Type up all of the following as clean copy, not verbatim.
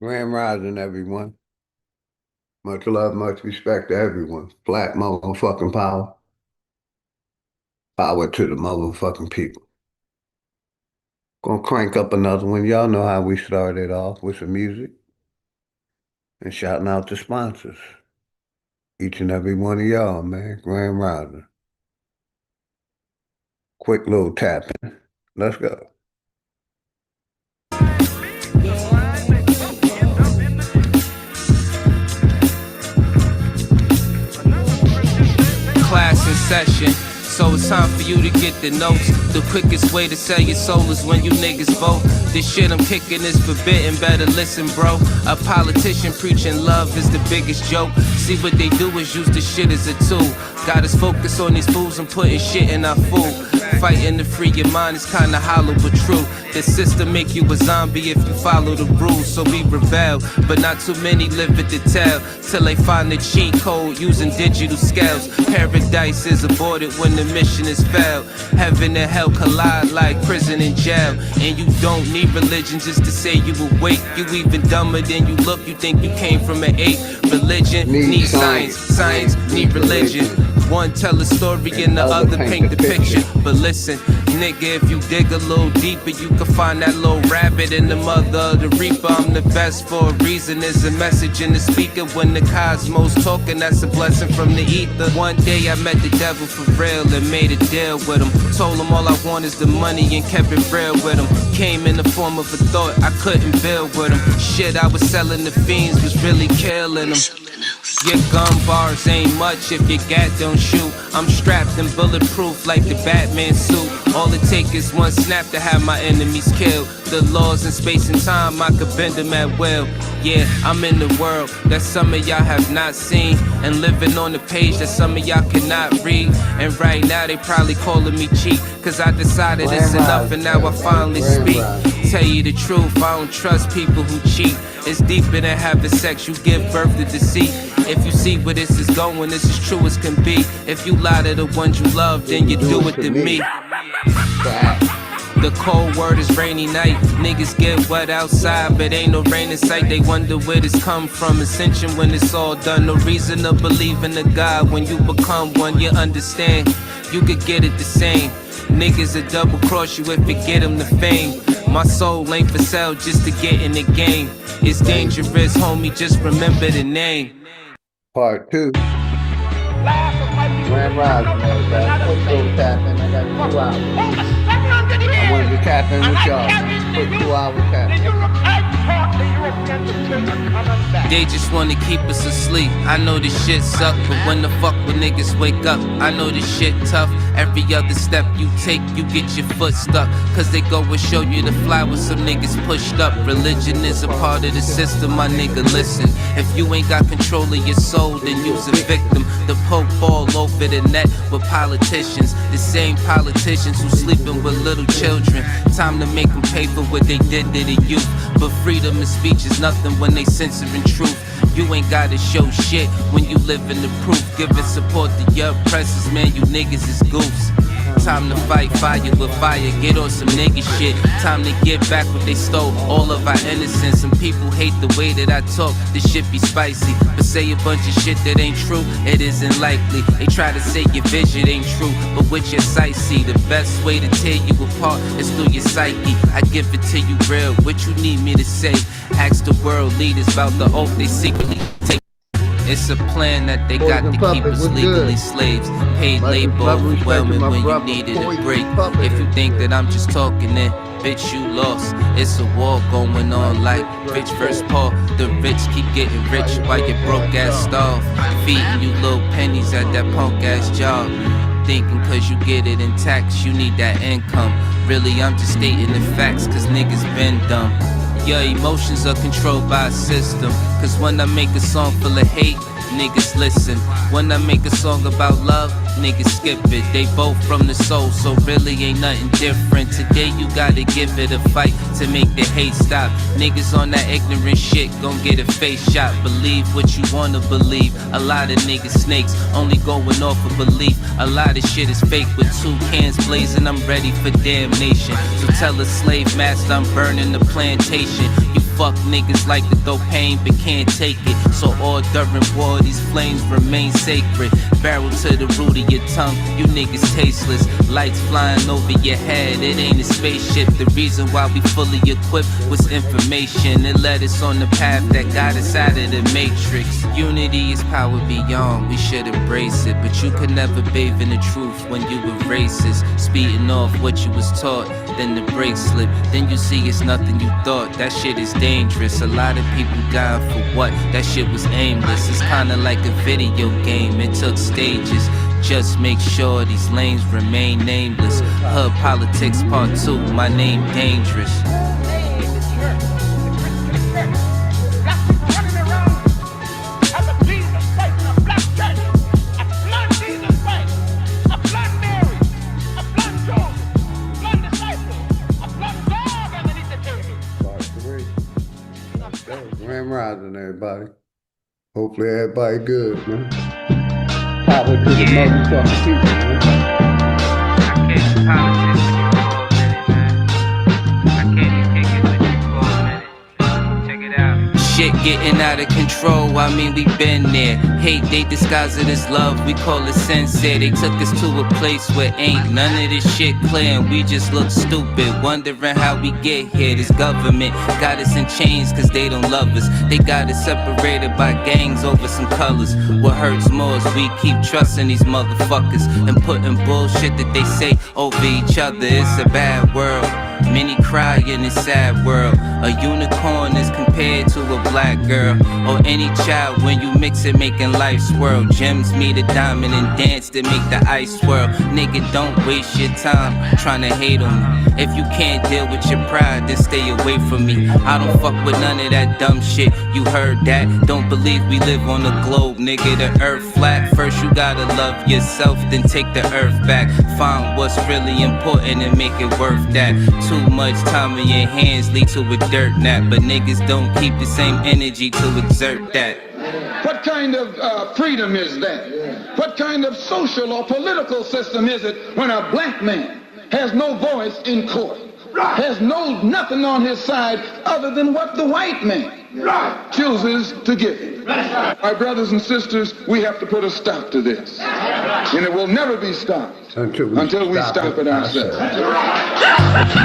Grand Rising, everyone. Much love, much respect to everyone. Black motherfucking power. Power to the motherfucking people. Gonna crank up another one. Y'all know how we started off with some music and shouting out the sponsors. Each and every one of y'all, man. Grand Rising. Quick little tapping. Let's go. Class in session, so it's time for you to get the notes. The quickest way to sell your soul is when you niggas vote. This shit I'm kicking is forbidden, better listen, bro. A politician preaching love is the biggest joke. See, what they do is use the shit as a tool. Got us focused on these fools and putting shit in our food. Fighting to free your mind is kinda hollow but true. The system make you a zombie if you follow the rules, so we rebel. But not too many live it to tell, till they find the cheat code using digital scales. Paradise is aborted when the mission is failed. Heaven and hell collide like prison and jail. And you don't need religion just to say you awake. You even dumber than you look, you think you came from an ape. Religion need science, science need religion. One tell a story and the other paint the picture. But listen, nigga, if you dig a little deeper, you can find that little rabbit in the mother of the reaper. I'm the best for a reason. There's a message in the speaker. When the cosmos talking, that's a blessing from the ether. One day I met the devil for real and made a deal with him. Told him all I want is the money and kept it real with him. Came in the form of a thought, I couldn't build with him. Shit I was selling the fiends was really killing them. Your gun bars ain't much if your gat don't shoot. I'm strapped and bulletproof like the Batman suit. All it take is one snap to have my enemies killed. The laws in space and time, I could bend them at will. Yeah, I'm in the world that some of y'all have not seen, and living on the page that some of y'all cannot read. And right now they probably calling me cheap, cause I decided it's enough and now I finally speak. Tell you the truth, I don't trust people who cheat. It's deeper than having sex, you give birth to deceit. If you see where this is going, this is true as can be. If you lie to the ones you love, then you do it to me. The cold word is rainy night. Niggas get wet outside, but ain't no rain in sight. They wonder where this come from. Ascension when it's all done. No reason to believe in a God. When you become one, you understand. You could get it the same. Niggas will double cross you if you get them the fame. My soul ain't for sale just to get in the game. It's dangerous, homie, just remember the name. Part 2. Grand Rising, man. Quick little tapping. I got 2 hours. I wanted to tap in with y'all. Quick 2-hour tap. They just wanna keep us asleep. I know this shit suck, but when the fuck will niggas wake up? I know this shit tough. Every other step you take, you get your foot stuck. Cause they go and show you the fly with some niggas pushed up. Religion is a part of the system, my nigga, listen. If you ain't got control of your soul, then you's a victim. The Pope all over the net with politicians. The same politicians who sleeping with little children. Time to make them pay for what they did to the youth. But freedom of speech is nothing when they censoring truth. You ain't gotta show shit when you live in the proof. Giving support to your oppressors, man, you niggas is goofs. Time to fight fire with fire, get on some nigga shit. Time to get back what they stole, all of our innocence. Some people hate the way that I talk, this shit be spicy. But say a bunch of shit that ain't true, it isn't likely. They try to say your vision ain't true, but with your sight see. The best way to tear you apart is through your psyche. I give it to you real, what you need me to say. Ask the world leaders about the oath they secretly take. It's a plan that they got to keep us legally slaves. Paid labor overwhelming when you needed a break. If you think that I'm just talking, then bitch, you lost. It's a war going on like rich versus poor. The rich keep getting rich while your broke ass starve. Feeding you little pennies at that punk ass job. Thinking cause you get it in tax, you need that income. Really, I'm just stating the facts cause niggas been dumb. Your emotions are controlled by a system. Cause when I make a song full of hate, niggas listen. When I make a song about love, niggas skip it. They both from the soul, so really ain't nothing different. Today you gotta give it a fight to make the hate stop. Niggas on that ignorant shit gon' get a face shot. Believe what you wanna believe. A lot of niggas snakes, only going off of belief. A lot of shit is fake with 2 cans blazing. I'm ready for damnation. So tell a slave master I'm burning the plantation. You Fuck niggas like to throw pain but can't take it. So all during war these flames remain sacred. Barrel to the root of your tongue, you niggas tasteless. Lights flying over your head, it ain't a spaceship. The reason why we fully equipped was information. It led us on the path that got us out of the matrix. Unity is power beyond, we should embrace it. But you could never bathe in the truth when you were racist. Speeding off what you was taught, then the brakes slip. Then you see it's nothing you thought, that shit is dangerous. A lot of people dying for what? That shit was aimless. It's kinda like a video game, it took stages. Just make sure these lanes remain nameless. Hood politics part 2, my name dangerous. Grand Rising, everybody. Hopefully everybody good, man. Power to the motherfucking people, man. I can't politics with you for a minute, man. I can't even kick it with you for a minute. Check it out. Shit getting out of control, I mean we been there. Hate, they disguise it as love, we call it sincere. They took us to a place where ain't none of this shit clear, and we just look stupid, wondering how we get here. This government got us in chains cause they don't love us. They got us separated by gangs over some colors. What hurts more is we keep trusting these motherfuckers and putting bullshit that they say over each other. It's a bad world, many cry in this sad world. A unicorn is compared to a black girl, or any child when you mix it making life swirl. Gems meet a diamond and dance to make the ice swirl. Nigga, don't waste your time trying to hate on me. If you can't deal with your pride, then stay away from me. I don't fuck with none of that dumb shit, you heard that? Don't believe we live on the globe, nigga, the earth flat. First you gotta love yourself, then take the earth back. Find what's really important and make it worth that. Too much time in your hands lead to a dirt nap, but niggas don't keep the same energy to exert that. What kind of freedom is that? What kind of social or political system is it when a black man has no voice in court, has nothing on his side other than what the white man chooses to give him? My brothers and sisters, we have to put a stop to this, and it will never be stopped until we stop it ourselves.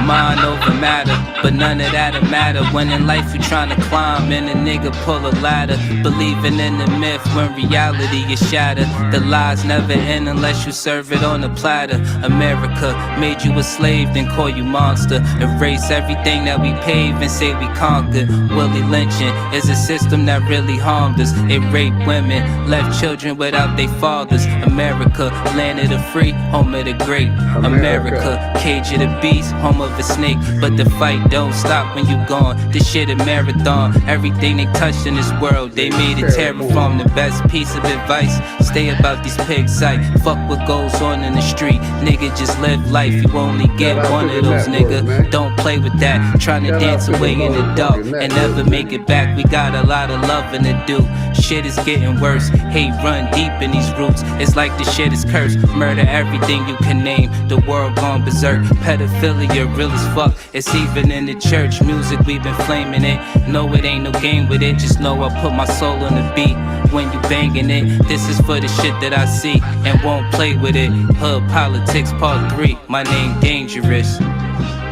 Mind over matter, but none of that'll matter when in life you're trying to climb and a nigga pull a ladder. Believing in the myth when reality is shattered. The lies never end unless you serve it on a platter. America made you a slave, then call you monster. Erase everything that we paved and say we conquered. Willie lynching is a system that really harmed us. It raped women, left children without their fathers. America, land of the free, home of the great. America, cage of the beast, home of a snake. But the fight don't stop when you gone. This shit a marathon. Everything they touched in this world, they made it terraform. The best piece of advice, stay about these pigs sight. Fuck what goes on in the street. Nigga, just live life. You only get one of those, nigga. Don't play with that. Trying to dance away in the dark and never make it back. We got a lot of loving to do. Shit is getting worse. Hate run deep in these roots. It's like the shit is cursed. Murder everything you can name. The world gone berserk. Pedophilia real as fuck. It's even in the church. Music, we've been flaming it. No, it ain't no game with it. Just know I put my soul on the beat. When you banging it, this is for the shit that I see and won't play with it. Hood politics part 3. My name dangerous.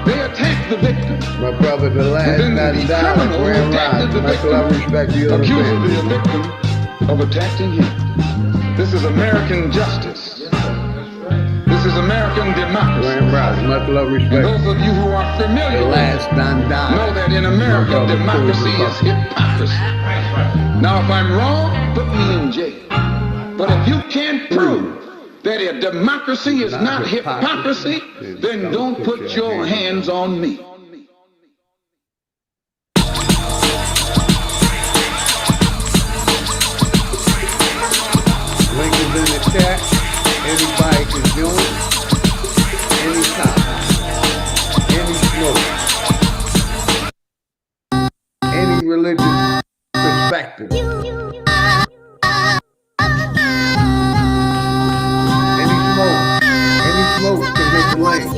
They attack the victim. My brother, the last And then the criminal who attacked the victim accuses the victim of attacking him. This is American justice. This is American democracy. Much love, respect. And those of you who are familiar The with last it done died. know that in America, democracy is hypocrisy. Now, if I'm wrong, put me in jail. But if you can't prove that a democracy is not hypocrisy, then don't put your hands on me. Link is in the chat. Anybody can join. Anytime. Any smoke. Any religious perspective. Any smoke can make a lane.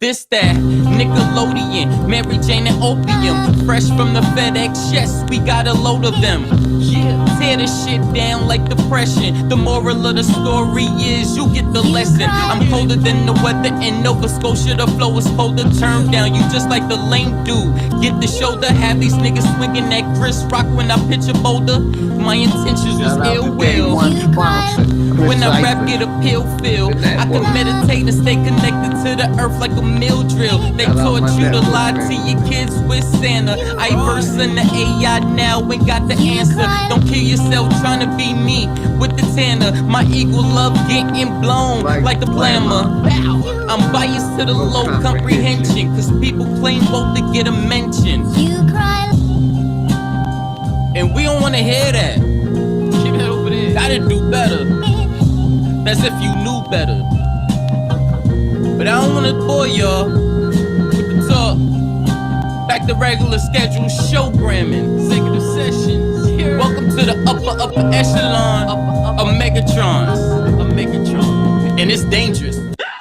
This, that, Nickelodeon, Mary Jane and opium. Fresh from the FedEx, yes, we got a load of them. Yeah, tear the shit down like depression. The moral of the story is you get the lesson. I'm colder than the weather in Nova Scotia. The flow is colder, turn down. You just like the lame dude. Get the shoulder, have these niggas swinging that Chris Rock when I pitch a boulder. My intentions was ill will. When I rap, get a pill feel. I can meditate and stay connected to the earth like a mill drill. They taught you to lie to your kids with Santa. I verse in the AI now and got the answer. Don't kill yourself trying to be me with the tanner. My eagle love getting blown like the plasma. I'm biased to the low comprehension, cause people claim both to get a mention. And we don't wanna hear that. Keep it over there. Gotta do better. That's if you knew better. But I don't wanna bore y'all with the talk. Back to regular schedule showgramming. Executive sessions. Welcome to the upper echelon of Megatrons. And it's dangerous.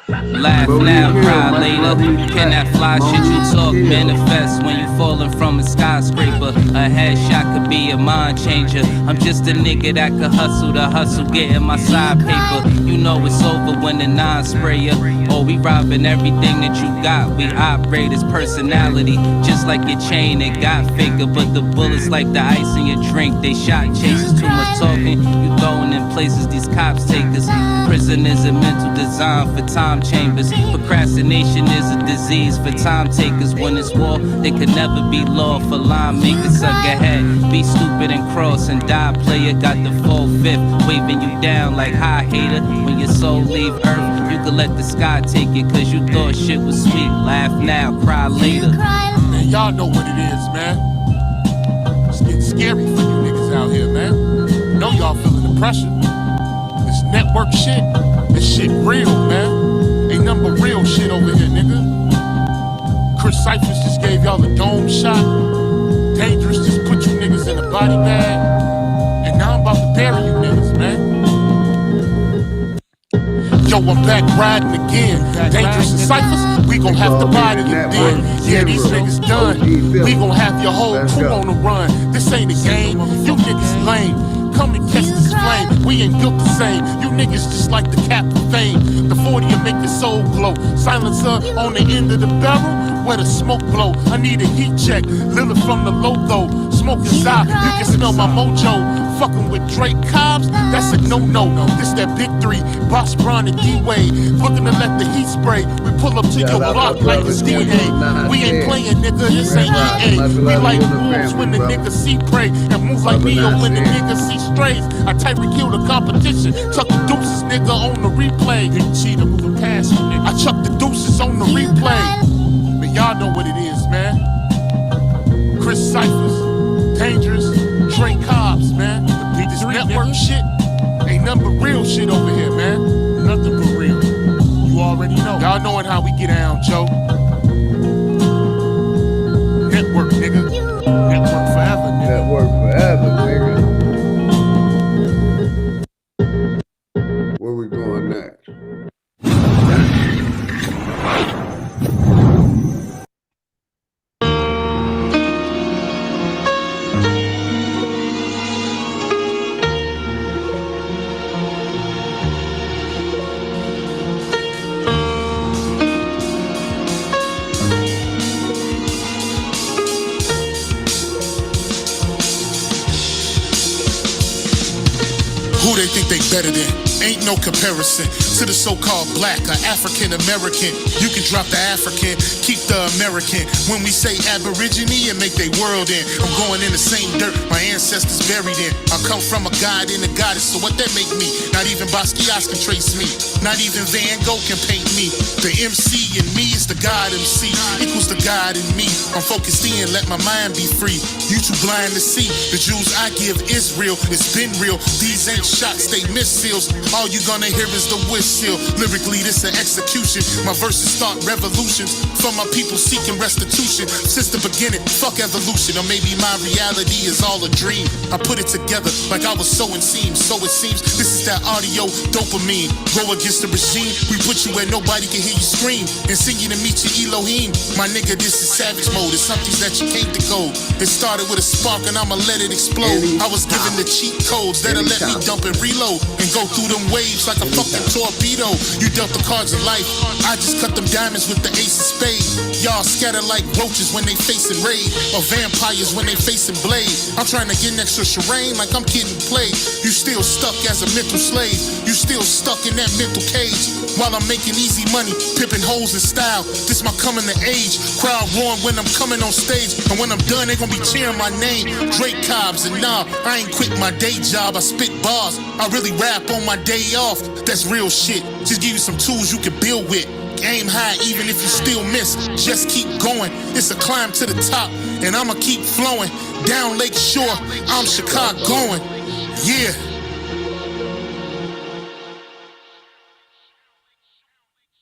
Laugh now, cry later. Can that fly shit you talk manifest when you falling from a skyscraper? A headshot could be a mind changer. I'm just a nigga that could hustle the hustle, getting my side paper. You know it's over when the nine sprayer. Oh, we robbing everything that you got. We operate as personality, just like your chain. It got faker, but the bullets like the ice in your drink. They shot chasers, too much talking. You throwing in places these cops take us. Prison is a mental design for time chambers. Procrastination is a disease for time takers. When it's war, they could never be law for line makers. Suck ahead, be stupid and cross and die. Player got the full fifth, waving you down like hi hater. When your soul leave earth, you could let the sky take it, cause you thought shit was sweet. Laugh now, cry later. Man, y'all know what it is, man. It's getting scary for you niggas out here, man. Know y'all feeling the pressure. This network shit, this shit real, man. Ain't nothing but real shit over here, nigga. Chris Cyphers just gave y'all a dome shot. Dangerous just put you niggas in a body bag. And now I'm about to bury you niggas, man. Yo, I'm back riding again. Dangerous and Cyphers, we gon' have to body you then. Yeah, these niggas done. We gon' have your whole crew on the run. This ain't a game, you niggas lame. Come and catch this flame, we ain't built the same. You niggas just like the cap of fame. The 40'll make your soul glow. Silencer on the end of the barrel, where the smoke blow. I need a heat check, Lily from the logo. Smoke is out, you can smell my mojo. Fucking with Drake Cobbs, that's a no-no. This that big three, Boss Brown and D-Wade. Looking to let the heat spray. We pull up to your block like it's DNA. We ain't playing, nigga, this ain't EA. We like wolves when the niggas see prey, and move like Neo when the niggas see strays. I Tyreek kill the competition, chuck the deuces, nigga, on the replay. Big cheater moving past you, nigga. I chuck the deuces on the replay. But y'all know what it is, man. Chris Cyphers, Dangerous, Trey Cobbs, man. This network shit ain't nothing but real shit over here, man. Nothing but real. You already know. Y'all knowing how we get down, Joe. Network, nigga. Network forever, nigga. Network forever, nigga. Where we going next? Who they think they better than? Ain't no comparison to the so-called black or African American. You can drop the African, keep the American. When we say Aborigine, and make they world in. I'm going in the same dirt my ancestors buried in. I come from a god and a goddess, so what that make me? Not even Basquiat can trace me. Not even Van Gogh can paint me. The MC in me is the God MC, equals the God in me. I'm focused in, let my mind be free. You too blind to see. The Jews I give Israel, it's been real. These ain't shots, they missiles. all you gonna hear is the whistle. Lyrically, this an execution. My verses start revolutions from my people seeking restitution. Since the beginning, fuck evolution. Or maybe my reality is all a dream. I put it together like I was sowing seams. So it seems this is that audio dopamine. Go against the regime, we put you where nobody can hear you scream. And sing you to meet your Elohim. My nigga, this is savage mode. It's something that you can't decode. It started with a spark and I'ma let it explode. I was given the cheat codes that'll let me dump and reload and go through them waves like a fucking torpedo. You dealt the cards of life, I just cut them diamonds with the ace of spades. Y'all scatter like roaches when they facing raid, or vampires when they facing blade. I'm trying to get next to Shireen like I'm getting played. You still stuck as a mental slave. You still stuck in that mental cage. While I'm making easy money, pipping hoes in style. This my coming to age. Crowd roaring when I'm coming on stage. And when I'm done, they gon' be cheering my name. Drake Cobbs, and nah, I ain't quit my day job. I spit bars. I really rap on my day off. That's real shit. Just give you some tools you can build with. Aim high even if you still miss. Just keep going. It's a climb to the top. And I'ma keep flowing. Down Lake Shore, I'm Chicagoan. Yeah.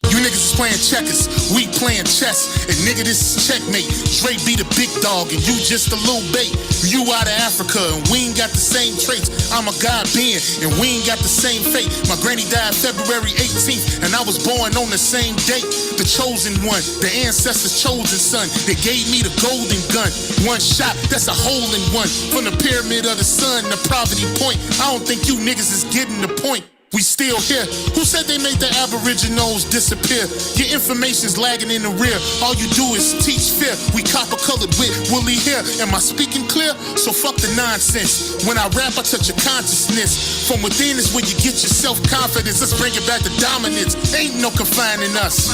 You niggas is playing checkers, we playing chess. And nigga, this is checkmate. Dre be the big dog and you just a little bait. You out of Africa and we ain't got the same traits. I'm a God being and we ain't got the same fate. My granny died February 18th and I was born on the same date. The chosen one, the ancestors' chosen son. They gave me the golden gun. One shot, that's a hole in one. From the pyramid of the sun to Poverty Point. I don't think you niggas is getting the point. We still here. Who said they made the Aboriginals disappear? Your information's lagging in the rear. All you do is teach fear. We copper colored with woolly hair. Am I speaking clear? So fuck the nonsense. When I rap, I touch your consciousness. From within is where you get your self-confidence. Let's bring it back to dominance. Ain't no confining us.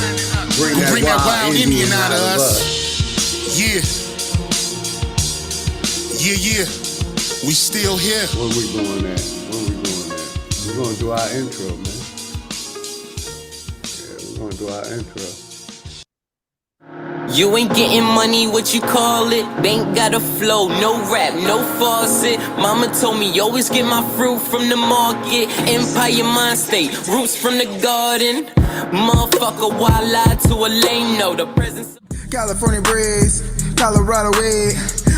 Bring that wild Indian out of us. Yeah. Yeah, yeah. We still here. Where we going at? We're gonna do our intro, man. Yeah, we're gonna do our intro. You ain't getting money, what you call it? Bank got a flow, no rap, no faucet. Mama told me always get my fruit from the market. Empire mind state, roots from the garden. Motherfucker, why lie to a lame? No, the presence. California breeze, Colorado weed.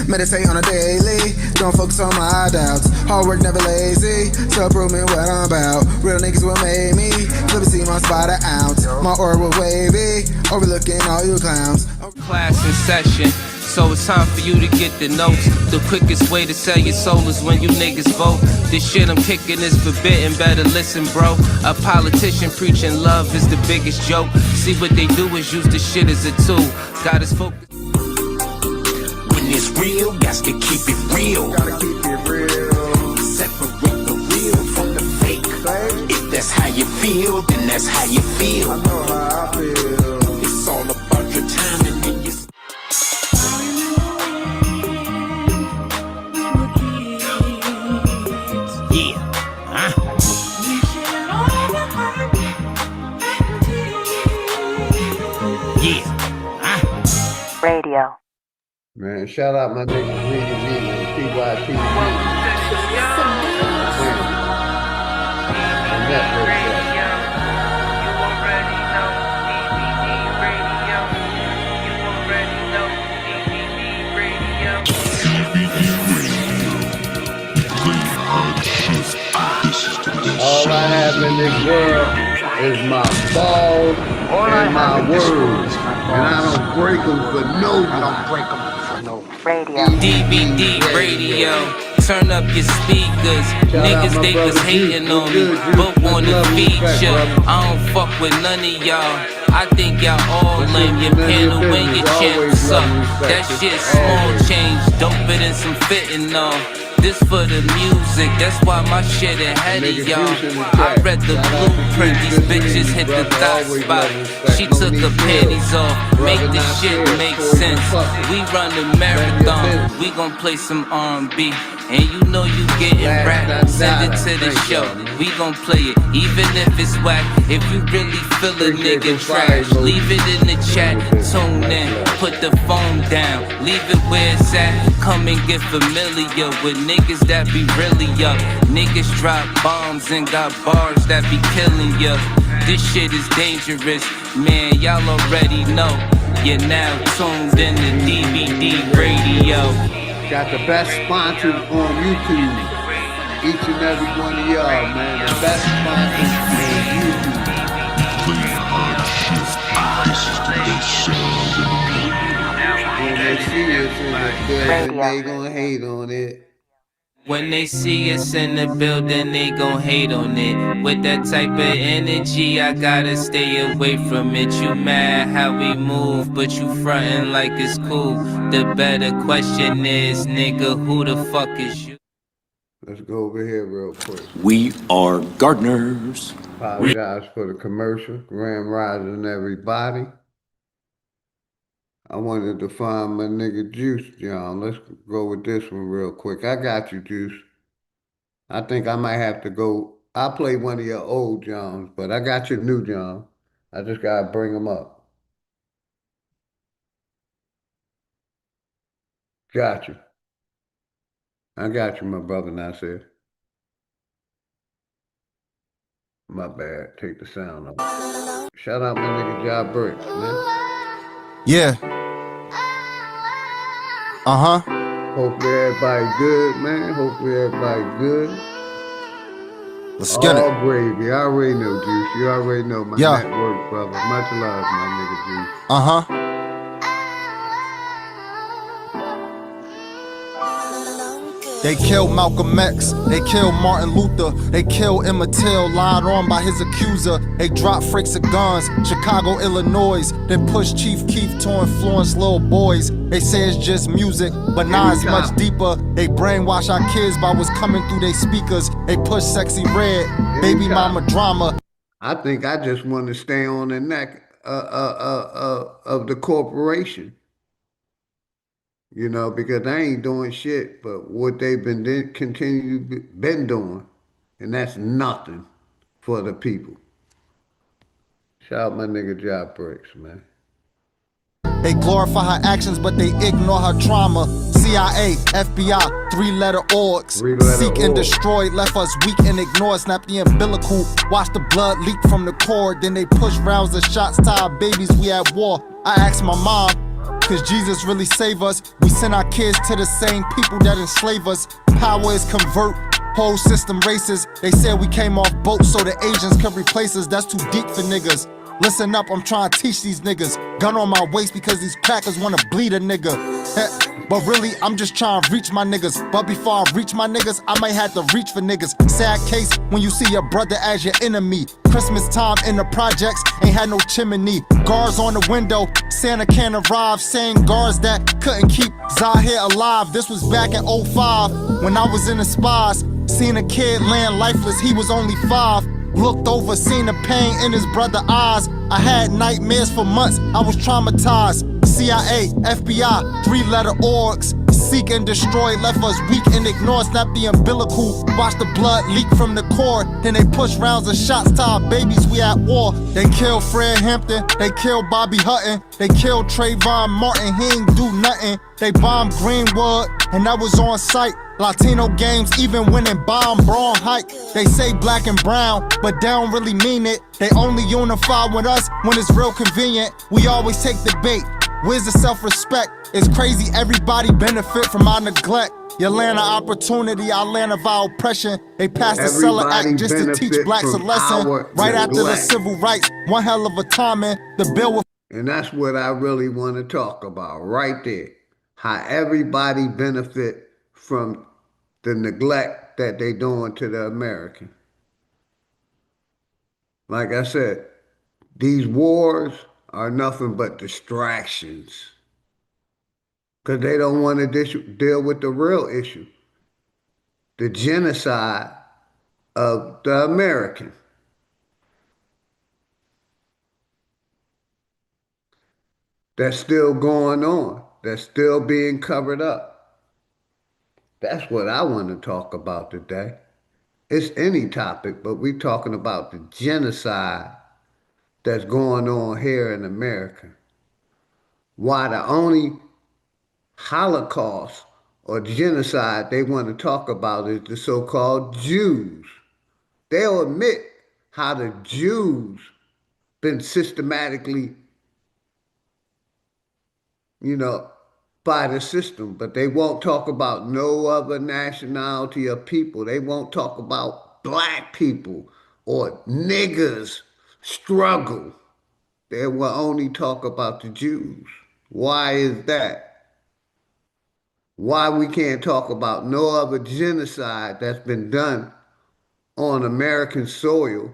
Meditate on a daily, don't focus on my doubts. Hard work never lazy, so prove me what I'm about. Real niggas will make me, let me see my spot an ounce. My aura will wavy, overlooking all you clowns. Class in session, so it's time for you to get the notes. The quickest way to sell your soul is when you niggas vote. This shit I'm kicking is forbidden, better listen bro. A politician preaching love is the biggest joke. See what they do is use the shit as a tool. Got us focused. When it's real, got to keep it real. Gotta keep it real. Separate the real from the fake. If that's how you feel, then that's how you feel. I know how I feel. It's all about your timing and your Radio. Man, shout out my niggas and TYT. All I have in this world is my balls and my words. And I don't break them for no Radio. DVD radio, turn up your speakers. Niggas they was hating on me, but wanna feature. I don't fuck with none of y'all. I think y'all all lame. Your panel when your champs up. That shit small change, doper than some fitting on. This for the music, that's why my shit ahead of y'all. I read the blueprint, these bitches hit the dot spot. She took her panties off, make this shit make sense. We run the marathon, we gon' play some R&B. And you know you getting rap, send it to the show. We gon' play it, even if it's whack. If you really feel a nigga trash, leave it in the chat, tune in, put the phone down, leave it where it's at. Come and get familiar with niggas that be really up. Niggas drop bombs and got bars that be killing ya. This shit is dangerous, man, y'all already know. You're now tuned in to DVD radio. Got the best sponsors on YouTube. Each and every one of y'all, man. The best sponsors on YouTube. When they see us in the building, they gonna hate on it. When they see us in the building, they gon' hate on it. With that type of energy, I gotta stay away from it. You mad how we move, but you frontin' like it's cool. The better question is, nigga, who the fuck is you? Let's go over here real quick. We are gardeners. Apologize for the commercial. Grand Rising, everybody. I wanted to find my nigga Juice, John. Let's go with this one real quick. I got you, Juice. I think I might have to go. I'll play one of your old Johns, but I got your new John. I just gotta bring them up. Got you. I got you, my brother Nasir. My bad. Take the sound off. Shout out my nigga Job Bricks, man. Yeah. Hopefully everybody good, man. Hopefully everybody good. Let's get All it. gravy. I already know, Juice. You already know my Yeah. network, brother. Much love, my nigga Juice. They killed Malcolm X, they killed Martin Luther, they killed Emmett Till, lied on by his accuser. They dropped freaks of guns, Chicago, Illinois, then pushed Chief Keef to influence little boys. They say it's just music, but nah, it's much deeper. They brainwash our kids by what's coming through their speakers. They push Sexy Red, baby mama drama. I think I just want to stay on the neck of the corporation. You know, because they ain't doing shit but what they've been been doing, and that's nothing for the people. Shout out my nigga Job Bricks, man. They glorify her actions, but they ignore her trauma. CIA, FBI, three-letter orgs. Seek and destroy, left us weak and ignored. Snap the umbilical, watch the blood leak from the cord. Then they push rounds of shots to our babies, we at war. I asked my mom, cause Jesus really save us. We send our kids to the same people that enslave us. Power is convert, whole system racist. They said we came off boats so the Asians could replace us. That's too deep for niggas. Listen up, I'm trying to teach these niggas. Gun on my waist because these crackers wanna bleed a nigga. But really, I'm just trying to reach my niggas. But before I reach my niggas, I might have to reach for niggas. Sad case when you see your brother as your enemy. Christmas time in the projects, ain't had no chimney. Guards on the window, Santa can't arrive. Saying guards that couldn't keep Zahir alive. This was back in 05 when I was in the spas. Seen a kid laying lifeless, he was only 5. Looked over, seen the pain in his brother's eyes. I had nightmares for months, I was traumatized. CIA, FBI, three-letter orgs. Seek and destroy, left us weak and ignore. Snap the umbilical, watch the blood leak from the cord. Then they push rounds of shots to our babies, we at war. They killed Fred Hampton, they killed Bobby Hutton. They killed Trayvon Martin, he ain't do nothing. They bombed Greenwood, and that was on site. Latino games, even winning bomb Braun Hike. They say black and brown, but they don't really mean it. They only unify with us when it's real convenient. We always take the bait. Where's the self-respect? It's crazy, everybody benefit from our neglect. You land an opportunity, I land of our oppression. They passed the Cellar Act just to teach blacks a lesson. Right after the civil rights, one hell of a timing. The bill was. And that's what I really want to talk about right there. How everybody benefit from the neglect that they doing to the American. Like I said, these wars are nothing but distractions. Because they don't want to deal with the real issue. The genocide of the American. That's still going on. That's still being covered up. That's what I want to talk about today. It's any topic, but we're talking about the genocide that's going on here in America. Why the only Holocaust or genocide they want to talk about is the so-called Jews. They'll admit how the Jews been systematically, you know, by the system, but they won't talk about no other nationality of people. They won't talk about black people or niggers struggle. They will only talk about the Jews. Why is that? Why we can't talk about no other genocide that's been done on American soil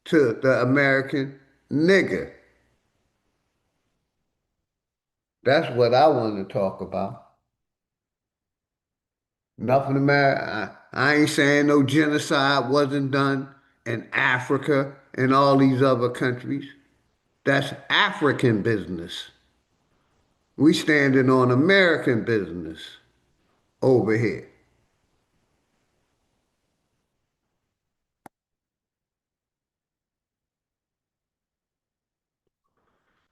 to the American nigger? That's what I want to talk about. Nothing America. I ain't saying no genocide wasn't done in Africa and all these other countries. That's African business. We standing on American business over here.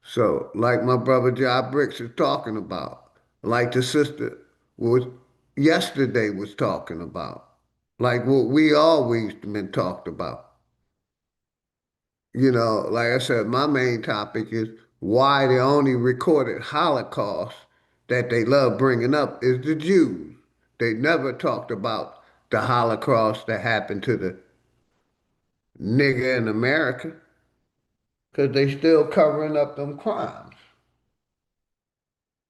So, like my brother Job Bricks is talking about, like the sister was yesterday was talking about, like what we always been talked about. Like I said, my main topic is why the only recorded Holocaust that they love bringing up is the Jews. They never talked about the Holocaust that happened to the nigger in America because they still covering up them crimes.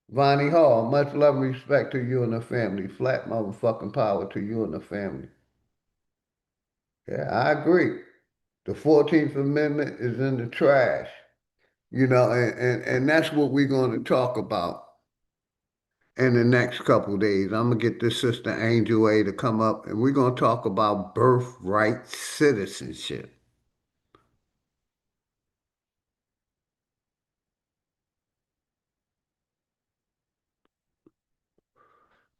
Vonnie Hall, much love and respect to you and the family. Flat motherfucking power to you and the family. Yeah, I agree. The 14th Amendment is in the trash. And that's what we're going to talk about in the next couple days. I'm gonna get this sister Angel A to come up and we're gonna talk about birthright citizenship.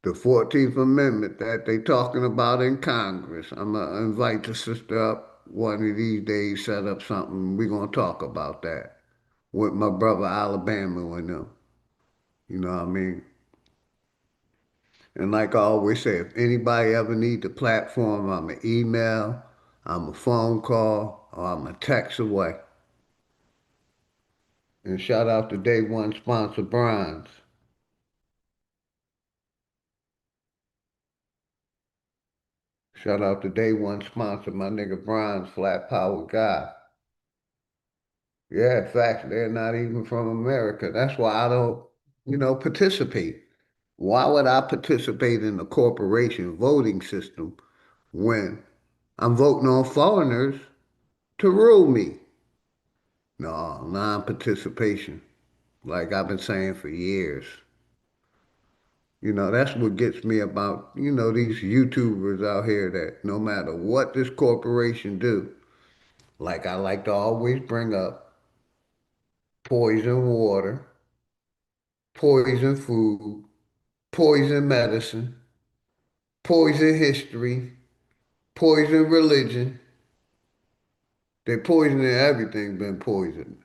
The 14th Amendment that they talking about in Congress. I'm gonna invite the sister up one of these days, set up something. We're gonna talk about that with my brother Alabama and them. You know what I mean? And like I always say, if anybody ever need the platform, I'm an email, I'm a phone call, or I'm a text away. And shout out to day one sponsor Brian's. Shout out to day one sponsor, my nigga Brian's Flat Power Guy. Yeah, in fact, they're not even from America. That's why I don't, participate. Why would I participate in the corporation voting system when I'm voting on foreigners to rule me? No, non-participation, like I've been saying for years. That's what gets me about, these YouTubers out here that no matter what this corporation do, like I like to always bring up poison water, poison food, poison medicine, poison history, poison religion. They poisoning everything been poisoned.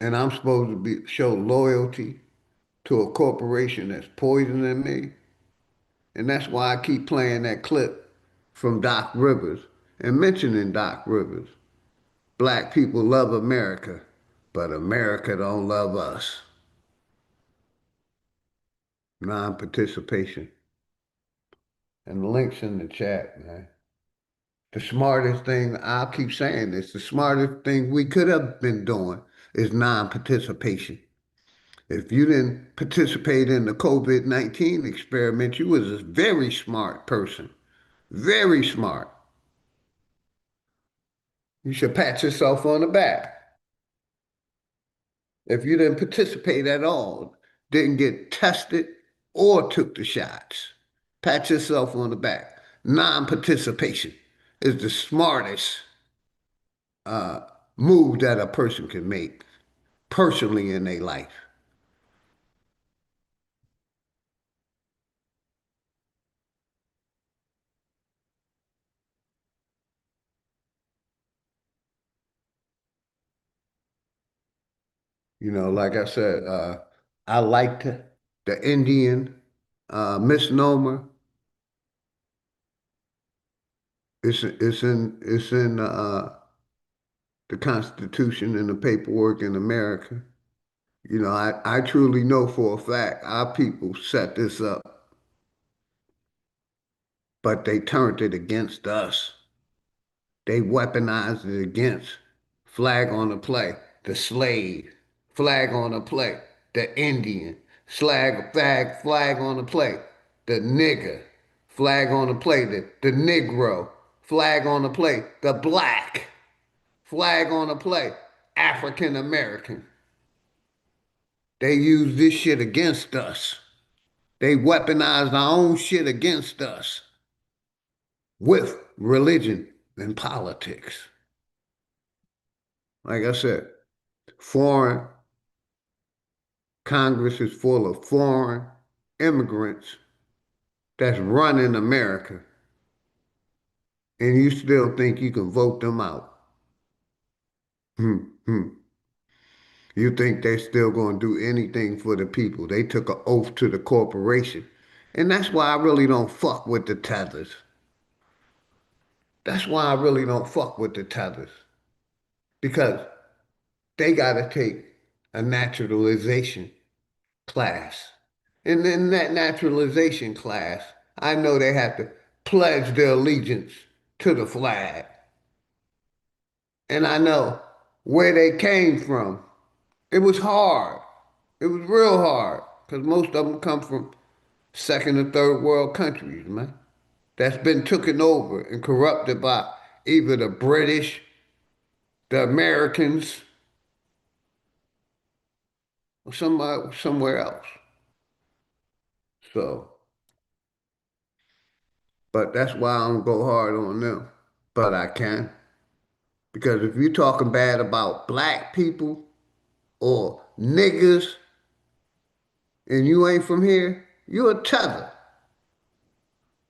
And I'm supposed to show loyalty to a corporation that's poisoning me. And that's why I keep playing that clip from Doc Rivers and mentioning Doc Rivers. Black people love America, but America don't love us. Non-participation. And the link's in the chat, man. The smartest thing, I'll keep saying this, the smartest thing we could have been doing is non-participation. If you didn't participate in the COVID-19 experiment, you was a very smart person. Very smart. You should pat yourself on the back. If you didn't participate at all, didn't get tested or took the shots, pat yourself on the back. Non-participation is the smartest uh, move that a person can make personally in their life. Like I said, I liked the Indian misnomer. It's in the Constitution and the paperwork in America. You know, I truly know for a fact our people set this up, but they turned it against us. They weaponized it against flag on the play, the slave, flag on the play, the Indian, flag on the play, the nigger, flag on the play, the Negro, flag on the play, the black, flag on the play, African American. They use this shit against us. They weaponized our own shit against us with religion and politics. Like I said, foreign Congress is full of foreign immigrants that's running America, and you still think you can vote them out. Hmm, hmm. You think they're still going to do anything for the people. They took an oath to the corporation. And that's why I really don't fuck with the tethers. That's why I really don't fuck with the tethers. Because they got to take a naturalization class. And in that naturalization class, I know they have to pledge their allegiance to the flag. And I know where they came from. It was hard. It was real hard because most of them come from second and third world countries, man. That's been taken over and corrupted by either the British, the Americans, or somebody somewhere else. So, but that's why I don't go hard on them. But I can. Because if you're talking bad about black people or niggas and you ain't from here, you're a tether.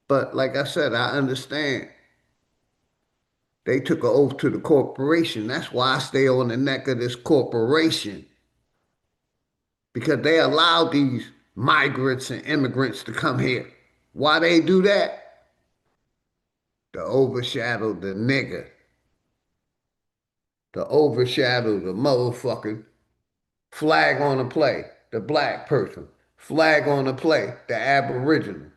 But like I said, I understand they took an oath to the corporation. That's why I stay on the neck of this corporation. Because they allowed these migrants and immigrants to come here. Why they do that? To overshadow the nigger. To overshadow the motherfucking flag on the play, the black person. Flag on the play, the aboriginal.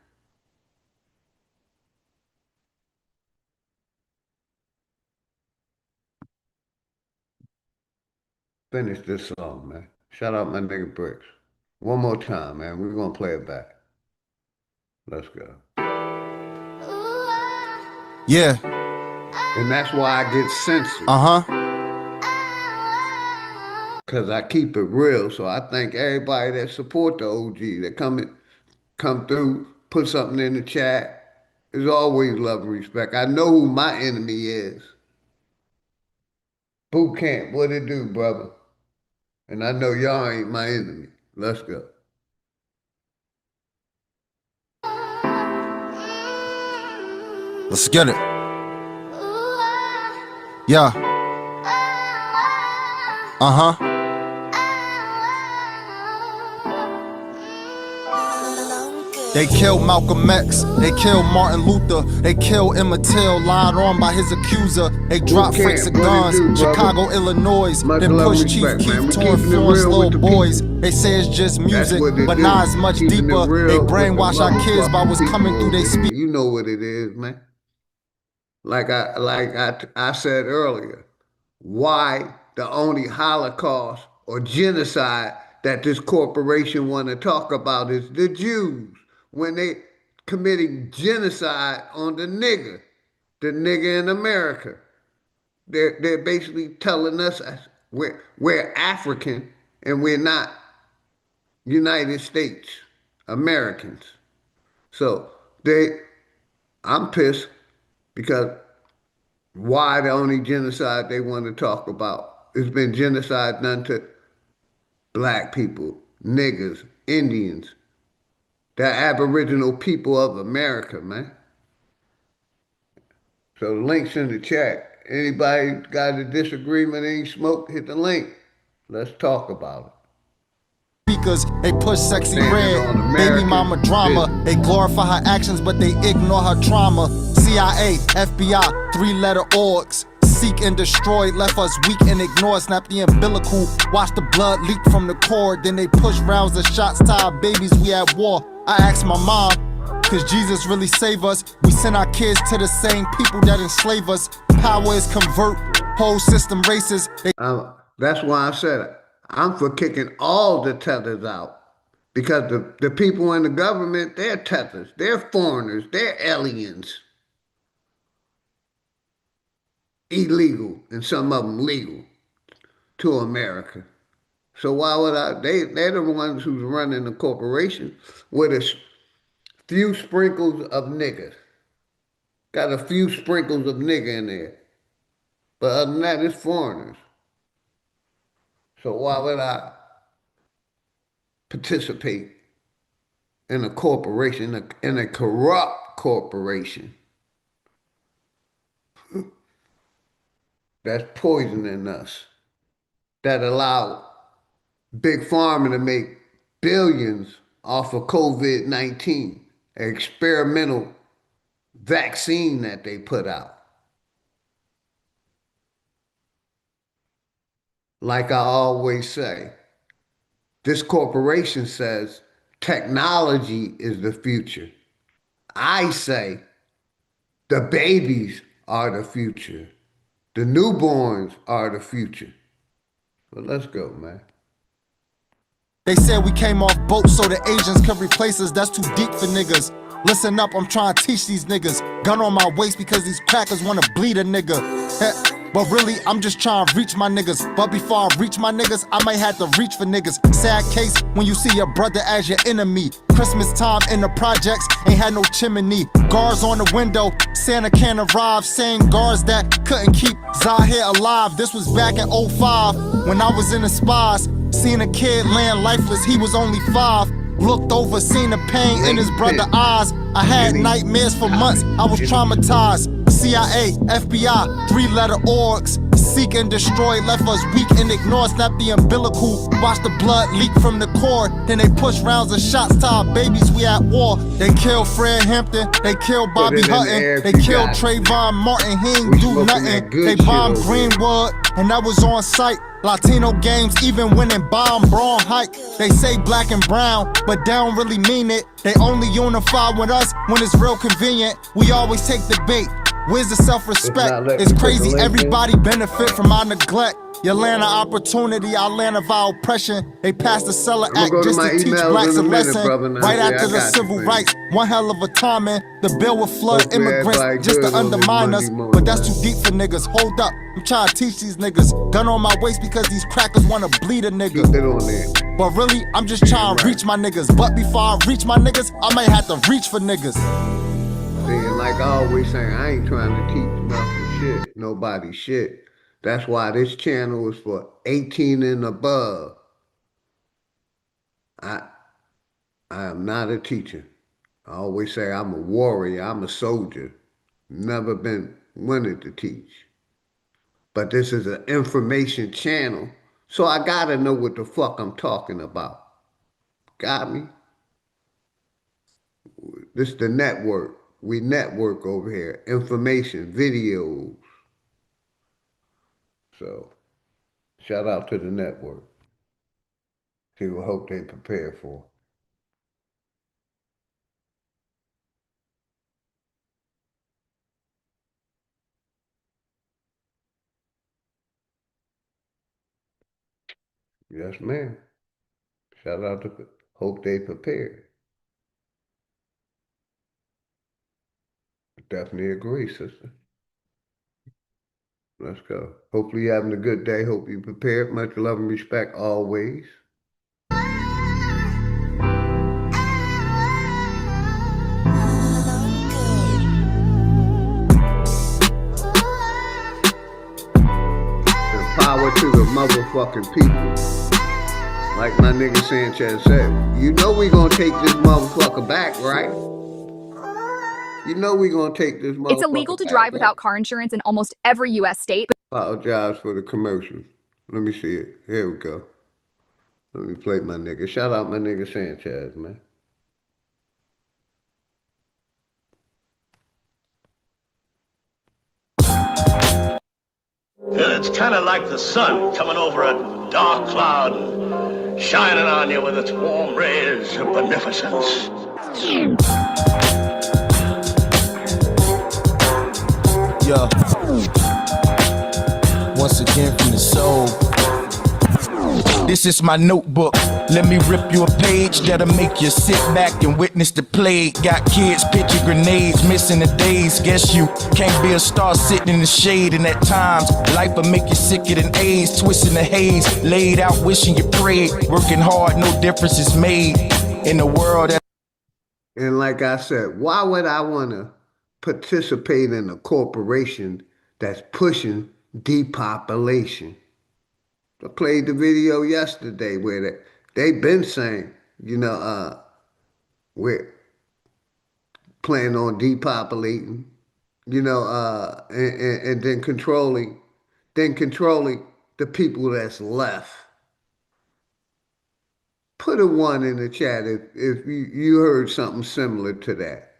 Finish this song, man. Shout out my nigga Bricks. One more time, man. We're gonna play it back. Let's go. Yeah. And that's why I get censored. Uh-huh. Cause I keep it real. So I thank everybody that support the OG that come through, put something in the chat. There's always love and respect. I know who my enemy is. Boot camp, what it do, brother? And I know y'all ain't my enemy. Let's go. Let's get it. Yeah. Uh-huh. They killed Malcolm X, they killed Martin Luther, they killed Emmett Till, lied on by his accuser. They dropped freaks of guns, Chicago, Illinois, then pushed Chief Keef to influence little boys. They say it's just music, but nah, it's much deeper. They brainwash our kids by what's coming through their speech. You know what it is, man. Like I said earlier, why the only Holocaust or genocide that this corporation want to talk about is the Jews when they committing genocide on the nigger in America. They're basically telling us we're African and we're not United States Americans. So I'm pissed because why the only genocide they want to talk about? It's been genocide done to black people, niggers, Indians, the aboriginal people of America, man. So the link's in the chat. Anybody got a disagreement, ain't smoke, hit the link. Let's talk about it. speakers, they push sexy Standing red, on baby America's mama drama. business. They glorify her actions, but they ignore her trauma. CIA, FBI, three-letter orgs. Seek and destroy, left us weak and ignore. Snap the umbilical, watch the blood leak from the cord. Then they push rounds of shots to our babies, we at war. I asked my mom, cause Jesus really save us. We send our kids to the same people that enslave us. Power is convert, whole system racist. That's why I said I'm for kicking all the tethers out. Because the people in the government, they're tethers. They're foreigners. They're aliens. Illegal, and some of them legal to America. So why would they're the ones who's running the corporation with a few sprinkles of niggas. Got a few sprinkles of nigga in there. But other than that, it's foreigners. So why would I participate in a corporation, in a corrupt corporation that's poisoning us, that allow Big Pharma to make billions off of COVID-19, an experimental vaccine that they put out. Like I always say, this corporation says technology is the future. I say the babies are the future. The newborns are the future. But let's go, man. They said we came off boats so the Asians could replace us. That's too deep for niggas. Listen up, I'm trying to teach these niggas. Gun on my waist because these crackers wanna bleed a nigga. But really, I'm just trying to reach my niggas. But before I reach my niggas, I might have to reach for niggas. Sad case when you see your brother as your enemy. Christmas time in the projects, ain't had no chimney. Guards on the window, Santa can't arrive. Same guards that couldn't keep Zahir alive. This was back in '05 when I was in the spas. Seen a kid laying lifeless, he was only 5. Looked over, seen the pain in his brother's eyes. I had nightmares for months, I was traumatized. CIA, FBI, three-letter orgs. Seek and destroy, left us weak and ignore. Snap the umbilical, watch the blood leak from the cord. Then they push rounds of shots to our babies, we at war. They killed Fred Hampton, they killed Bobby Hutton. They killed Trayvon Martin, he ain't do nothing. They bombed Greenwood, and that was on site. Latino games, even winning bomb Braun Hike. They say black and brown, but they don't really mean it. They only unify with us when it's real convenient. We always take the bait. Where's the self-respect? It's crazy, everybody benefit from our neglect. You land an opportunity, I land of our oppression. They passed the Cellar Act just to teach blacks a lesson. Right after the civil rights, one hell of a timing. The bill would flood immigrants just to undermine us. But that's too deep for niggas, hold up. I'm trying to teach these niggas. Gun on my waist because these crackers wanna bleed a nigga. But really, I'm just trying to reach my niggas. But before I reach my niggas, I might have to reach for niggas. See, and like I always say, I ain't trying to teach nothing shit, nobody shit. That's why this channel is for 18 and above. I am not a teacher. I always say I'm a warrior, I'm a soldier. Never been wanted to teach. But this is an information channel, so I gotta know what the fuck I'm talking about. Got me? This is the network. We network over here. Information, videos. So, shout out to the network. People hope they prepare for. Yes, ma'am. Shout out to hope they prepared. Definitely agree, sister. Let's go. Hopefully you're having a good day. Hope you prepared. Much love and respect always. And power to the motherfucking people. Like my nigga Sanchez said, you know we gonna take this motherfucker back, right? You know we gonna take this motherfucker back. It's illegal to drive without car insurance in almost every U.S. state. Apologize for the commercials. Let me see it. Here we go. Let me play my nigga. Shout out my nigga Sanchez, man. It's kind of like the sun coming over a dark cloud and shining on you with its warm rays of beneficence. Yeah. Once again from the soul. This is my notebook. Let me rip you a page that'll make you sit back and witness the plague. Got kids pitching grenades, missing the days. Guess you can't be a star sitting in the shade. And at times, life will make you sicker than AIDS. Twisting the haze, laid out wishing you prayed. Working hard, no difference is made in the world that. And like I said, why would I want to participate in a corporation that's pushing depopulation? I played the video yesterday where they've been saying, we're planning on depopulating, and then controlling the people that's left. Put a 1 in the chat if you heard something similar to that,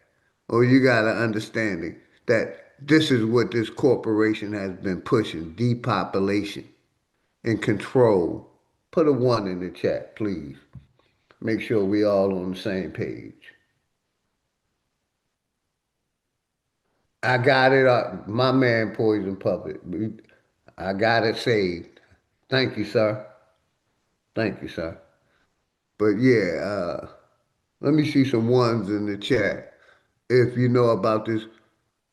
or you got an understanding that this is what this corporation has been pushing, depopulation and control. Put a 1 in the chat, please. Make sure we all on the same page. I got it up. My man Poison Puppet. I got it saved. Thank you, sir. Thank you, sir. But yeah, let me see some 1s in the chat if you know about this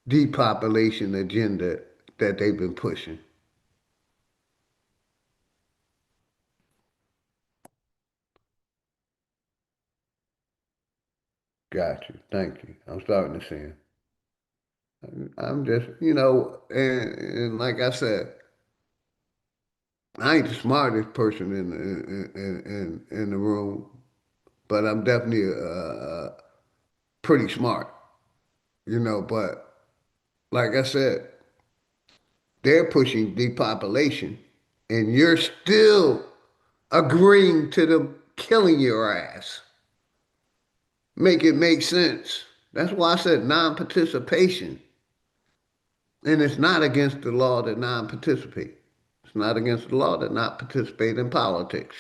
depopulation agenda that they've been pushing. Got you. Thank you. I'm starting to see him. I'm just, and like I said, I ain't the smartest person in the room, but I'm definitely pretty smart, But like I said, they're pushing depopulation, and you're still agreeing to them killing your ass. Make it make sense. That's why I said non-participation. And it's not against the law to non-participate. It's not against the law to not participate in politics.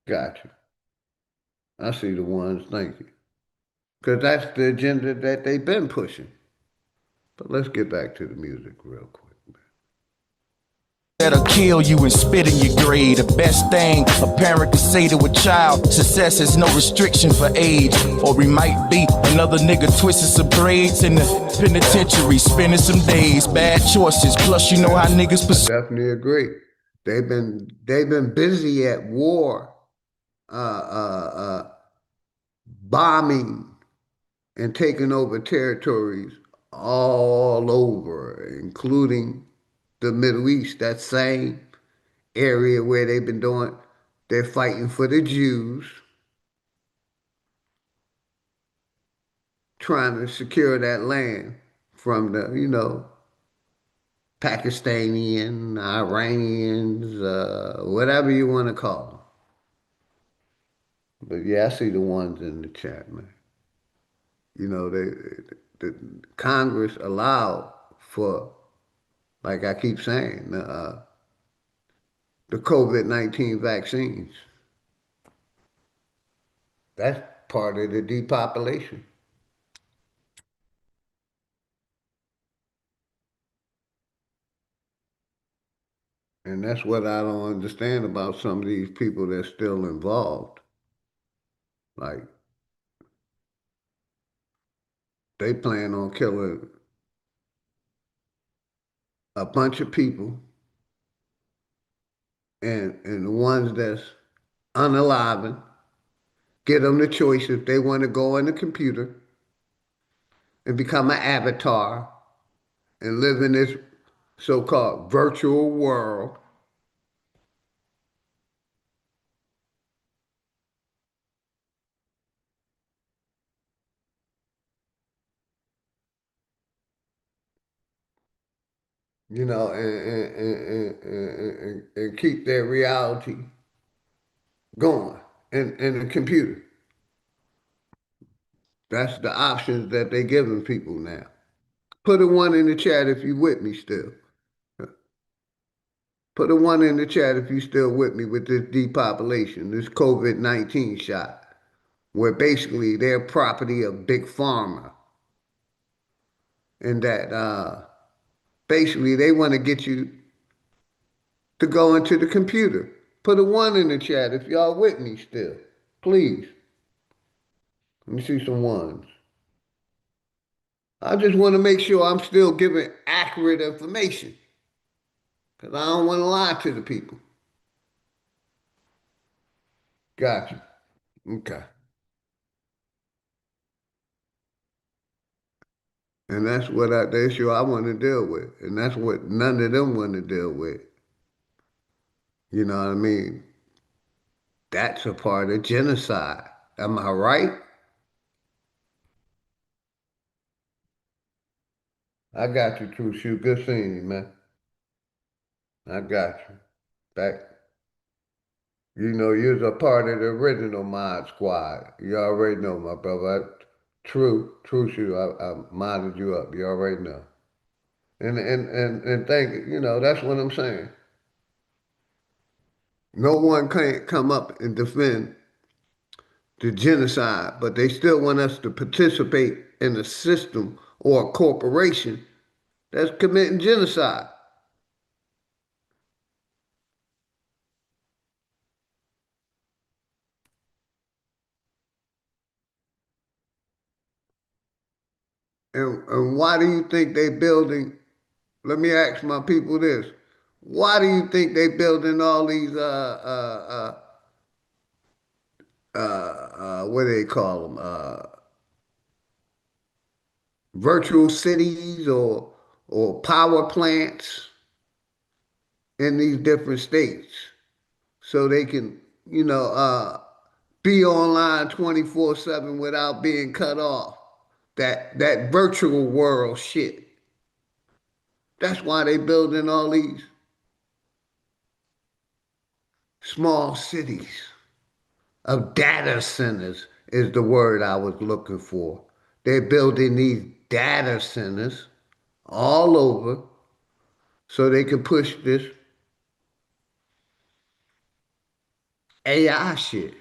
Got you. I see the 1s. Thank you. Because that's the agenda that they've been pushing. But let's get back to the music real quick. That'll kill you and spit in your grave. The best thing a parent can say to a child: success is no restriction for age. Or we might be another nigga twisting some braids in the penitentiary, spending some days. Bad choices, plus you know how niggas pursue. I definitely agree. They've been busy at war, bombing and taking over territories all over, including the Middle East, that same area where they're fighting for the Jews, trying to secure that land from the, Pakistani, Iranians, whatever you want to call them. But yeah, I see the 1s in the chat, man. The Congress allowed for, like I keep saying, the COVID-19 vaccines. That's part of the depopulation. And that's what I don't understand about some of these people that's still involved. Like, they plan on killing a bunch of people, and the ones that's unaliving, give them the choice if they want to go on the computer and become an avatar and live in this so-called virtual world, you know, and keep their reality going in the computer. That's the options that they're giving people now. Put a one in the chat if you with me still. Put a one in the chat if you still with me with this depopulation, this COVID-19 shot, where basically they're property of big pharma, and that basically they want to get you to go into the computer. Put a one in the chat if y'all with me still, please. Let me see some ones. I just want to make sure I'm still giving accurate information because I don't want to lie to the people. Gotcha. Okay. And that's what the issue I want to deal with. And that's what none of them want to deal with. You know what I mean? That's a part of genocide. Am I right? I got you, True Shoe. Good seeing you, man. I got you. Back. You know, you're a part of the original Mod Squad. You already know, my brother. True Shoe. I modded you up. You already know. And thank you. You know, that's what I'm saying. No one can't come up and defend the genocide, but they still want us to participate in a system or a corporation that's committing genocide. And why do you think they building? Let me ask my people this: why do you think they building all these what do they call them virtual cities or power plants in these different states so they can be online 24/7 without being cut off? That virtual world shit. That's why they building all these small cities of data centers is the word I was looking for. They're building these data centers all over so they can push this AI shit.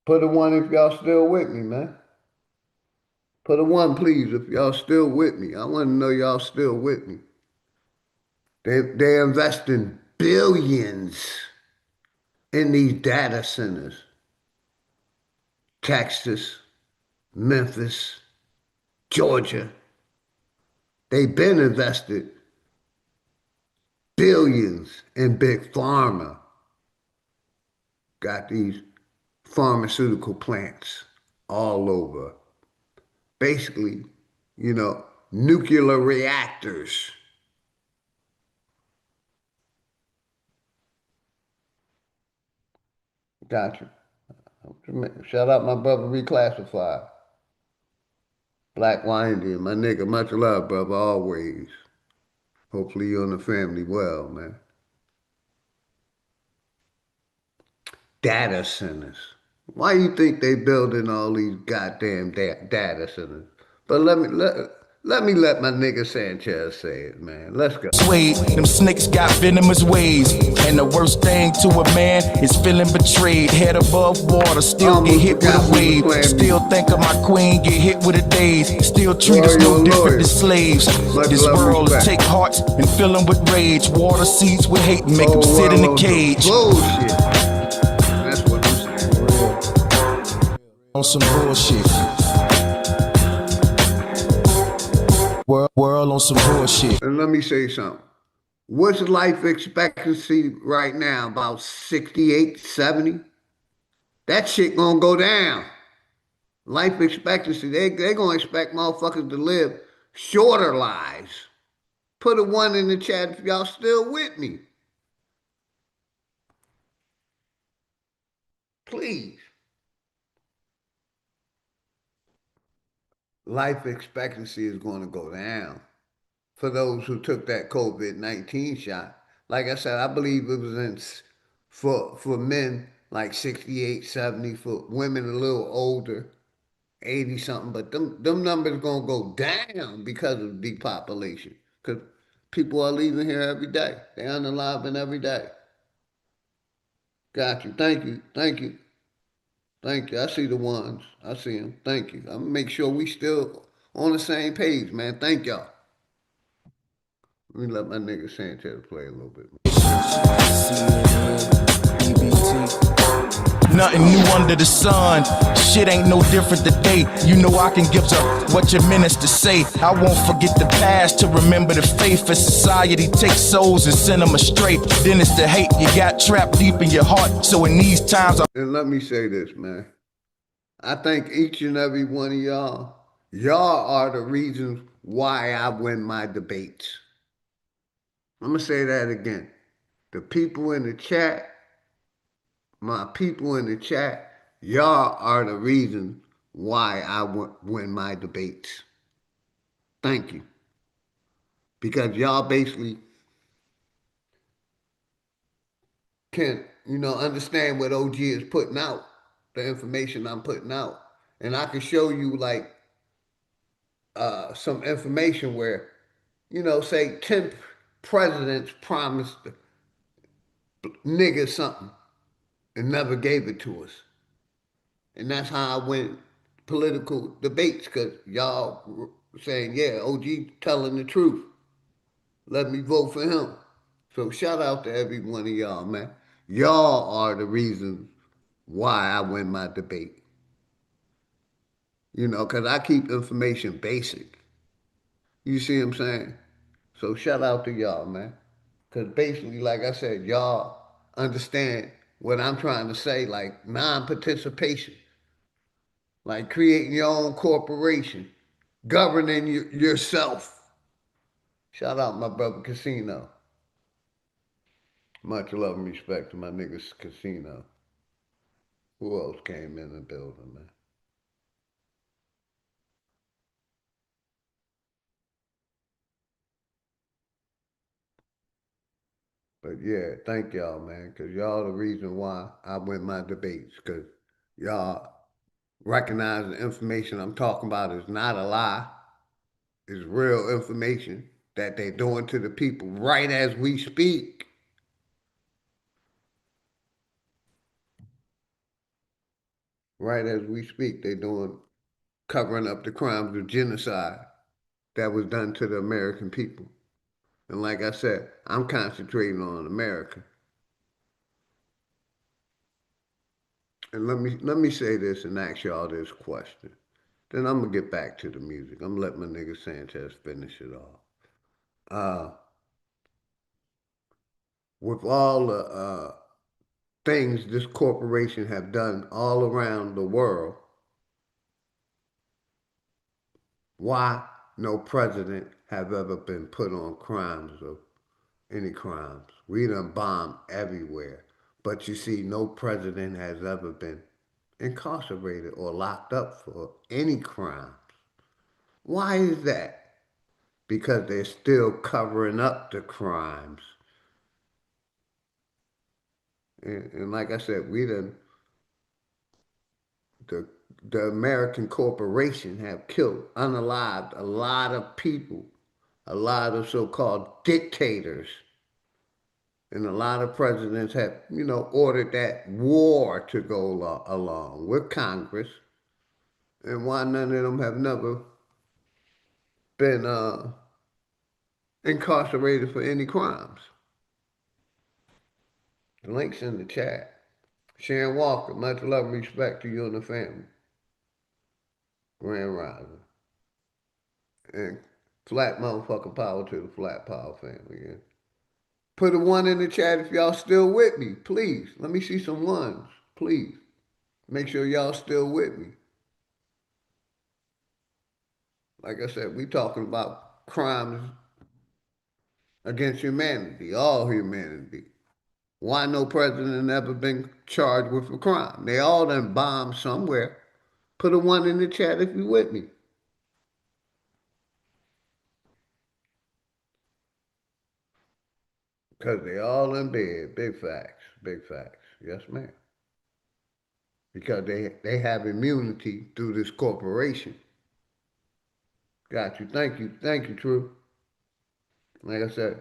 Put a one if y'all still with me, man. Put a one, please, if y'all still with me. I want to know y'all still with me. They're investing billions in these data centers. Texas, Memphis, Georgia. They've been invested billions in big pharma. Got these pharmaceutical plants all over. Basically, nuclear reactors. Gotcha. Shout out my brother Reclassified. Black Windy, my nigga. Much love, brother, always. Hopefully you and the family well, man. Data centers. Why you think they building all these goddamn data centers? But let my nigga Sanchez say it, man. Let's go. Suede, them snakes got venomous ways. And the worst thing to a man is feeling betrayed. Head above water, still get hit with a wave. Still think of my queen, get hit with a daze. Still treat us no different than slaves. This world is take hearts and fill them with rage. Water seeds with hate and make them sit in a cage. Bullshit. That's what I'm saying. On some bullshit. World on some bullshit. And let me say something. What's life expectancy right now? About 68, 70? That shit gonna go down. Life expectancy, they gonna expect motherfuckers to live shorter lives. Put a one in the chat if y'all still with me. Please. life expectancy is going to go down for those who took that COVID-19 shot. Like I said, I believe it was for men like 68, 70, for women a little older, 80 something, but them numbers gonna go down because of depopulation. Because people are leaving here every day. They're unaliving every day. Got you. Thank you. Thank you. Thank you. I see the ones. I see them. Thank you. I'm gonna make sure we still on the same page, man. Thank y'all. Let me let my nigga Sanchez play a little bit. Nothing new under the sun. Shit ain't no different today. You know I can give up what your ministers say. I won't forget the past to remember the faith. As society takes souls and send them astray, then it's the hate you got trapped deep in your heart. So in these times, and let me say this, man. I think each and every one of y'all are the reasons why I win my debates. I'm gonna say that again. The people in the chat, my people in the chat, y'all are the reason why I win my debates. Thank you. Because y'all basically can, understand what OG is putting out, the information I'm putting out. And I can show you like some information where, say 10 presidents promised niggas something and never gave it to us. And that's how I win political debates, because y'all saying, yeah, OG telling the truth. Let me vote for him. So shout out to every one of y'all, man. Y'all are the reason why I win my debate. Because I keep information basic. You see what I'm saying? So shout out to y'all, man. Because basically, like I said, y'all understand what I'm trying to say, like non-participation, like creating your own corporation, governing yourself. Shout out my brother Casino. Much love and respect to my niggas Casino. Who else came in the building, man? But yeah, thank y'all, man, because y'all the reason why I win my debates, because y'all recognize the information I'm talking about is not a lie. It's real information that they're doing to the people right as we speak. Right as we speak, they're covering up the crimes of genocide that was done to the American people. And like I said, I'm concentrating on America. And let me say this and ask y'all this question. Then I'm gonna get back to the music. I'm gonna let my nigga Sanchez finish it off. With all the things this corporation have done all around the world, why no president have ever been put on crimes of any crimes? We done bombed everywhere. But you see, no president has ever been incarcerated or locked up for any crimes. Why is that? Because they're still covering up the crimes. And like I said, the the American corporation have killed, unalived a lot of people, a lot of so-called dictators. And a lot of presidents have, ordered that war to go along with Congress. And why none of them have never been incarcerated for any crimes. The link's in the chat. Sharon Walker, much love and respect to you and the family. Grand Rising. And flat motherfucking power to the flat power family. Yeah. Put a one in the chat if y'all still with me, please. Let me see some ones, please. Make sure y'all still with me. Like I said, we talking about crimes against humanity, all humanity. Why no president ever been charged with a crime? They all done bombed somewhere. Put a one in the chat if you with me. Because they all in bed. Big facts. Big facts. Yes, ma'am. Because they have immunity through this corporation. Got you. Thank you. Thank you, True. Like I said,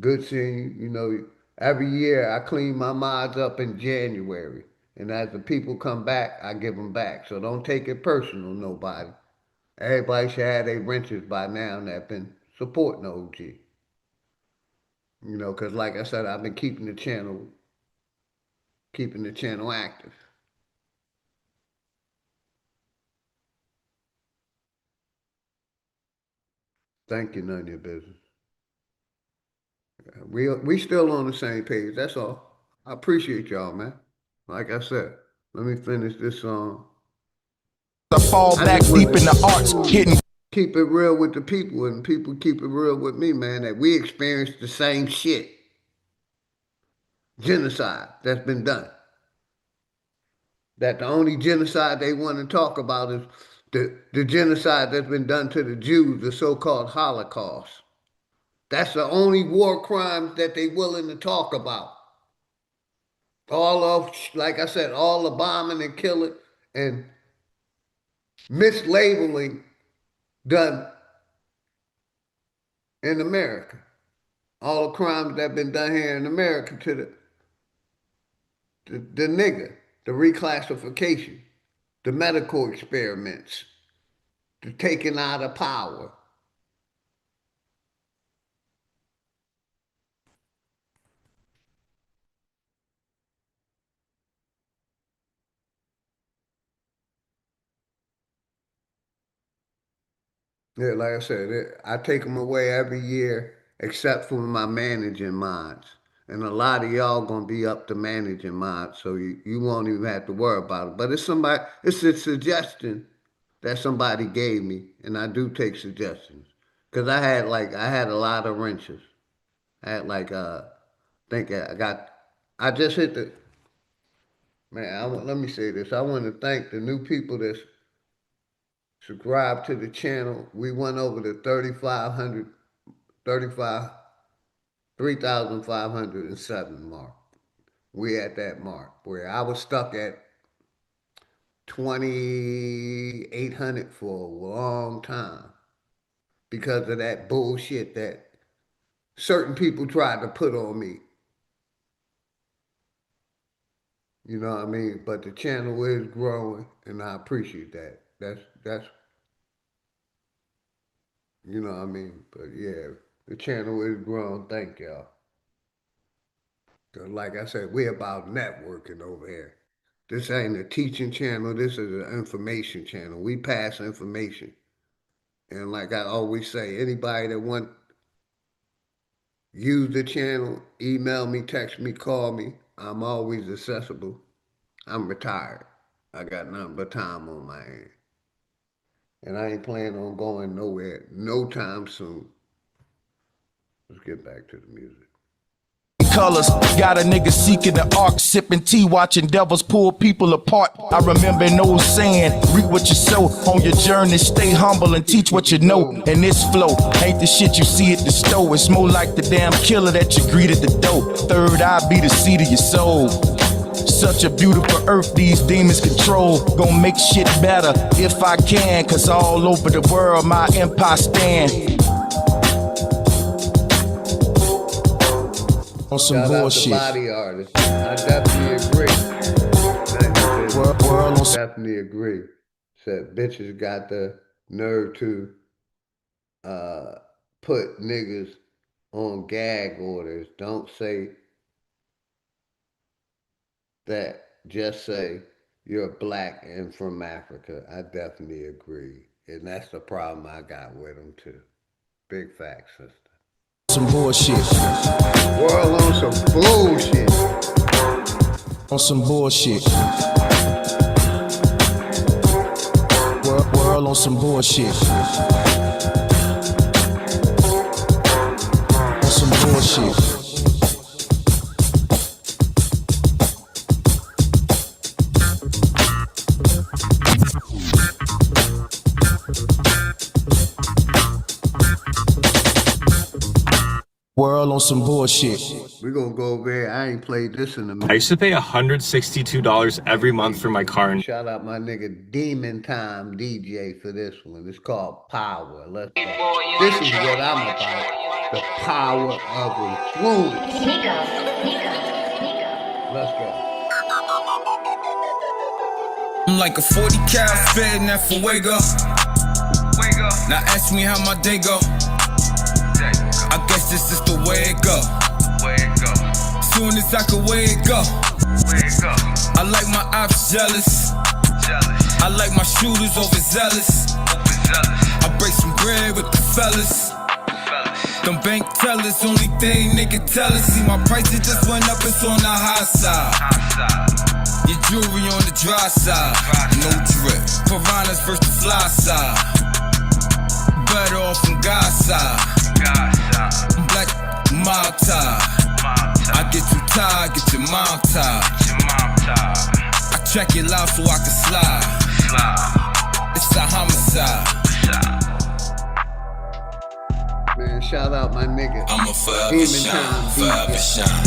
good seeing you. You know, every year I clean my mods up in January. And as the people come back, I give them back. So don't take it personal, nobody. Everybody should have their wrenches by now and have been supporting OG. You know, because like I said, I've been keeping the channel active. Thank you, none of your business. We still on the same page. That's all. I appreciate y'all, man. Like I said, let me finish this song. I fall back deep in the arts, hitting. Keep it real with the people, and people keep it real with me, man. That we experienced the same shit. Genocide that's been done. That the only genocide they want to talk about is the genocide that's been done to the Jews, the so-called Holocaust. That's the only war crimes that they willing to talk about. All of, like I said, all the bombing and killing and mislabeling done in America. All the crimes that have been done here in America to the nigger, the reclassification, the medical experiments, the taking out of power. Yeah, like I said, I take them away every year except for my managing mods. And a lot of y'all gonna be up to managing mods, so you won't even have to worry about it. But it's a suggestion that somebody gave me, and I do take suggestions. Cause I had a lot of wrenches. I had I just hit the, man, let me say this. I want to thank the new people that's subscribe to the channel. We went over the 3,507 mark. We at that mark where I was stuck at 2,800 for a long time because of that bullshit that certain people tried to put on me. You know what I mean? But the channel is growing, and I appreciate that. That's you know what I mean? But yeah, the channel is growing. Thank y'all. Cause like I said, we're about networking over here. This ain't a teaching channel. This is an information channel. We pass information. And like I always say, anybody that want use the channel, email me, text me, call me. I'm always accessible. I'm retired. I got nothing but time on my hands. And I ain't planning on going nowhere no time soon. Let's get back to the music. Colors, got a nigga seeking the arc, sipping tea, watching devils pull people apart. I remember an old saying, reap what you sow on your journey, stay humble and teach what you know. And this flow ain't the shit you see at the store, it's more like the damn killer that you greet at the door. Third eye be the seed of your soul. Such a beautiful earth these demons control. Gonna make shit better if I can, cause all over the world my empire stand. On some Shout bullshit. out to body artists. I definitely agree. Definitely agree. Said bitches got the nerve to put niggas on gag orders. Don't say that. Just say you're black and from Africa. I definitely agree. And that's the problem I got with them too. Big facts, sister. Some bullshit. World on some bullshit. On some bullshit. World on some bullshit. On some bullshit. world on some bullshit. We're gonna go over here. I ain't played this in a minute. I used to pay $162 every month for my car. Shout out my nigga Demon Time DJ for this one. It's called Power. Let's go. This is what I'm about. The power of influence. Let's go. I'm like a 40 cal fed in that Fuego. Now ask me how my day go. I guess this is the way it go. Soon as I can way it go. I like my ops jealous. I like my shooters overzealous. I break some bread with the fellas. Them bank tellers, only thing nigga tell us. See my prices just went up, it's on the high side. Your jewelry on the dry side. No drip. Piranhas versus the fly side. Better off from God's side. Black Malta. I get too tired, get your mom tired. I check your life so I can slide. It's a homicide. Man, shout out my nigga. I'm a forever Demon shine, Time forever DJ. shine.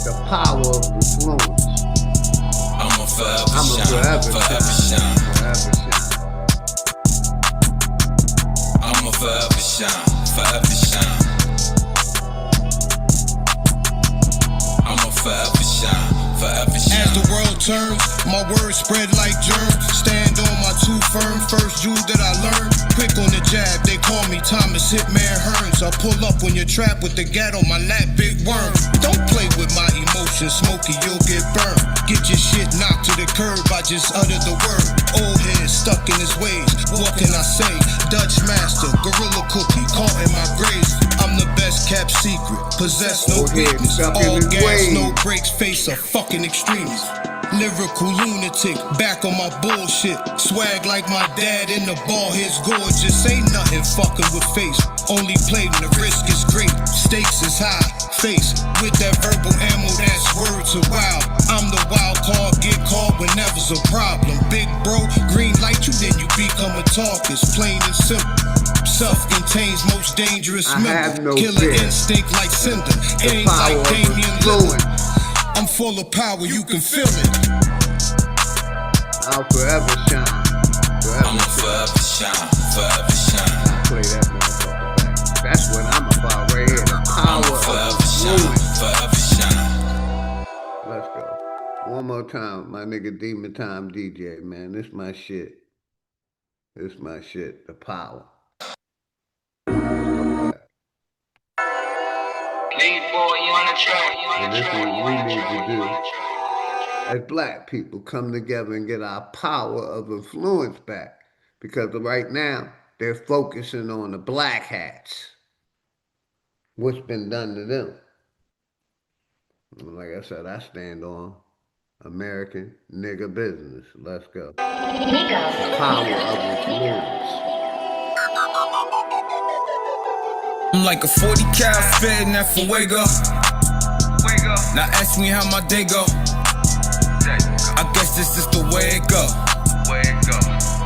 The power of influence. I'm a forever I'm a shine, forever forever shine. shine. Forever shine. I'm a forever shine, forever shine. I'm a forever shine, forever shine. As the world turns, my words spread like germs. Stand on my two firm, first jewel that I learned. Quick on the jab, they call me Thomas Hitman Hearns. I pull up when you're trapped with the gat on my lap, big worm. Don't play with my emotions, Smokey, you'll get burned. Get your shit knocked to the curb, I just uttered the word. Old head stuck in his ways, what can I say? Dutch master, gorilla cookie, caught in my graves. I'm the best kept secret, possess no weakness. All gas, no brakes, face a fucking extremist. Lyrical lunatic, back on my bullshit. Swag like my dad in the ball, his gorgeous. Ain't nothing fucking with face. Only play when the risk is great. Stakes is high. Face with that verbal ammo, that's words are wild. I'm the wild card, get called whenever's a problem. Big bro, green light you, then you become a talker. It's plain and simple. Self-contains most dangerous member. Killer instinct like Cinder. Aim like Damian Lillard. I'm full of power, you can feel it. I'll forever shine. Forever I'm a forever shine, forever shine. I play that motherfucker back. That's what I'm about right here. The power of influence. Forever shine. Let's go. One more time, my nigga Demon Time DJ, man. This my shit. This my shit. The power. And this is what we need to do as black people, come together and get our power of influence back. Because right now, they're focusing on the black hats. What's been done to them? And like I said, I stand on American nigga business. Let's go. The power of influence. I'm like a 40 cal fed in that Fuego. Now ask me how my day go. I guess this is the way it go.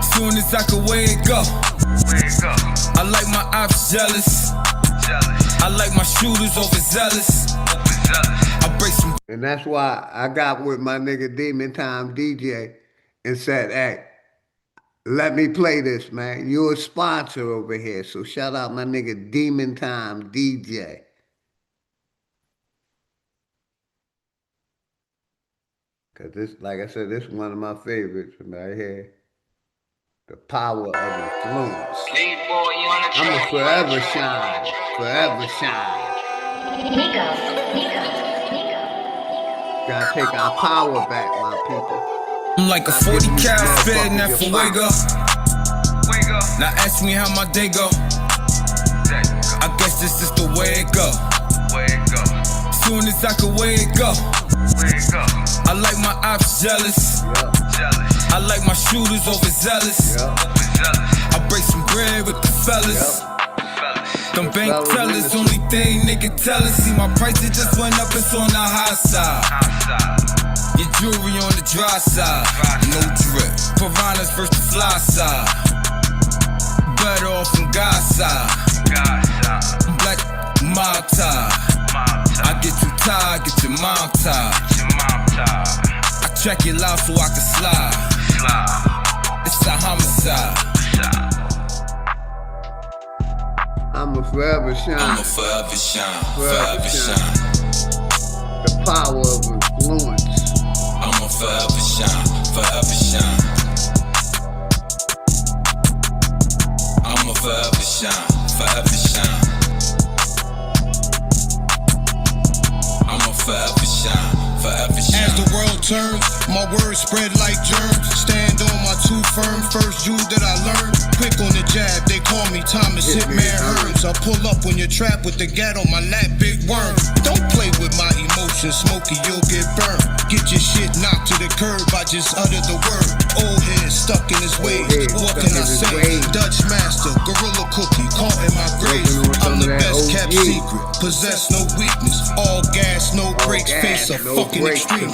Soon as I can way it go. I like my ops jealous. I like my shooters overzealous. I break some. And that's why I got with my nigga Demon Time DJ and said, hey, let me play this, man. You're a sponsor over here. So shout out my nigga Demon Time DJ. Cause this, like I said, this is one of my favorites right here. The power of influence. I'm a forever shine, forever shine. Gotta take our power back, my people. I'm like a 40 cal fed in that Fuego. Now ask me how my day go. I guess this is the way it go. Soon as I can way it go. I like my ops jealous. I like my shooters overzealous. I break some bread with the fellas. Them bank tellers, only thing nigga tell us. See my prices just went up, it's on the high side. Your jewelry on the dry side. No drip. Piranhas versus the fly side. Better off from God's side. Black mob tie. I get you tired, get your mom tired. I check your life so I can slide. It's a homicide. I'ma forever shine. I'ma forever shine. Forever shine. The power of influence. I'ma forever shine. Forever shine. I'ma forever shine. Forever shine. I'ma forever shine. Forever shine. As the world turns, my words spread like germs. Stand on my two firm. First Jew that I learned. Quick on the jab, they call me Thomas Hitman Hearns. I pull up when you're trapped with the gat on my lap, big worm. Don't play with my emotions, Smokey, you'll get burned. Get your shit knocked to the curb, I just utter the word. Old head stuck in his ways, what can I say? Dutch master, gorilla cookie, caught in my grave. I'm the best kept secret, possess no weakness. All gas, no brakes, face a fucking extreme.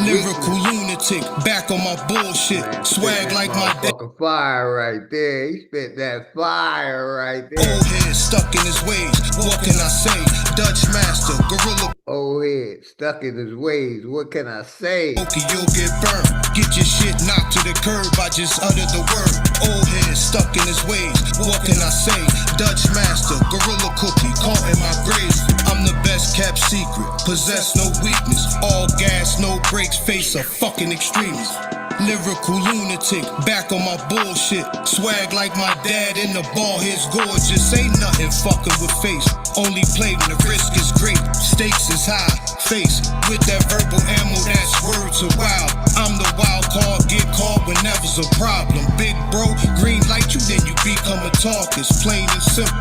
Lyrical lunatic, back on my bullshit. Swag like my dad. Fire right there. He spit that fire right there. Old head stuck in his ways. What can I say? Dutch master, gorilla. Old head stuck in his ways. What can I say? Okay, you'll get burned. Get your shit knocked to the curb. I just uttered the word. Old head stuck in his ways. What can I say? Dutch master, gorilla cookie, caught in my grave. I'm the best kept secret. Possess no weakness. All gas, no brakes. Face a fucking extremist. Lyrical lunatic, back on my bullshit. Swag like my dad in the ball, his gorgeous. Ain't nothing fucking with face. Only play when the risk is great. Stakes is high. Face with that verbal ammo, that's words are wild. I'm the wild card, get called whenever's a problem. Big bro, green light you, then you become a talker. It's plain and simple.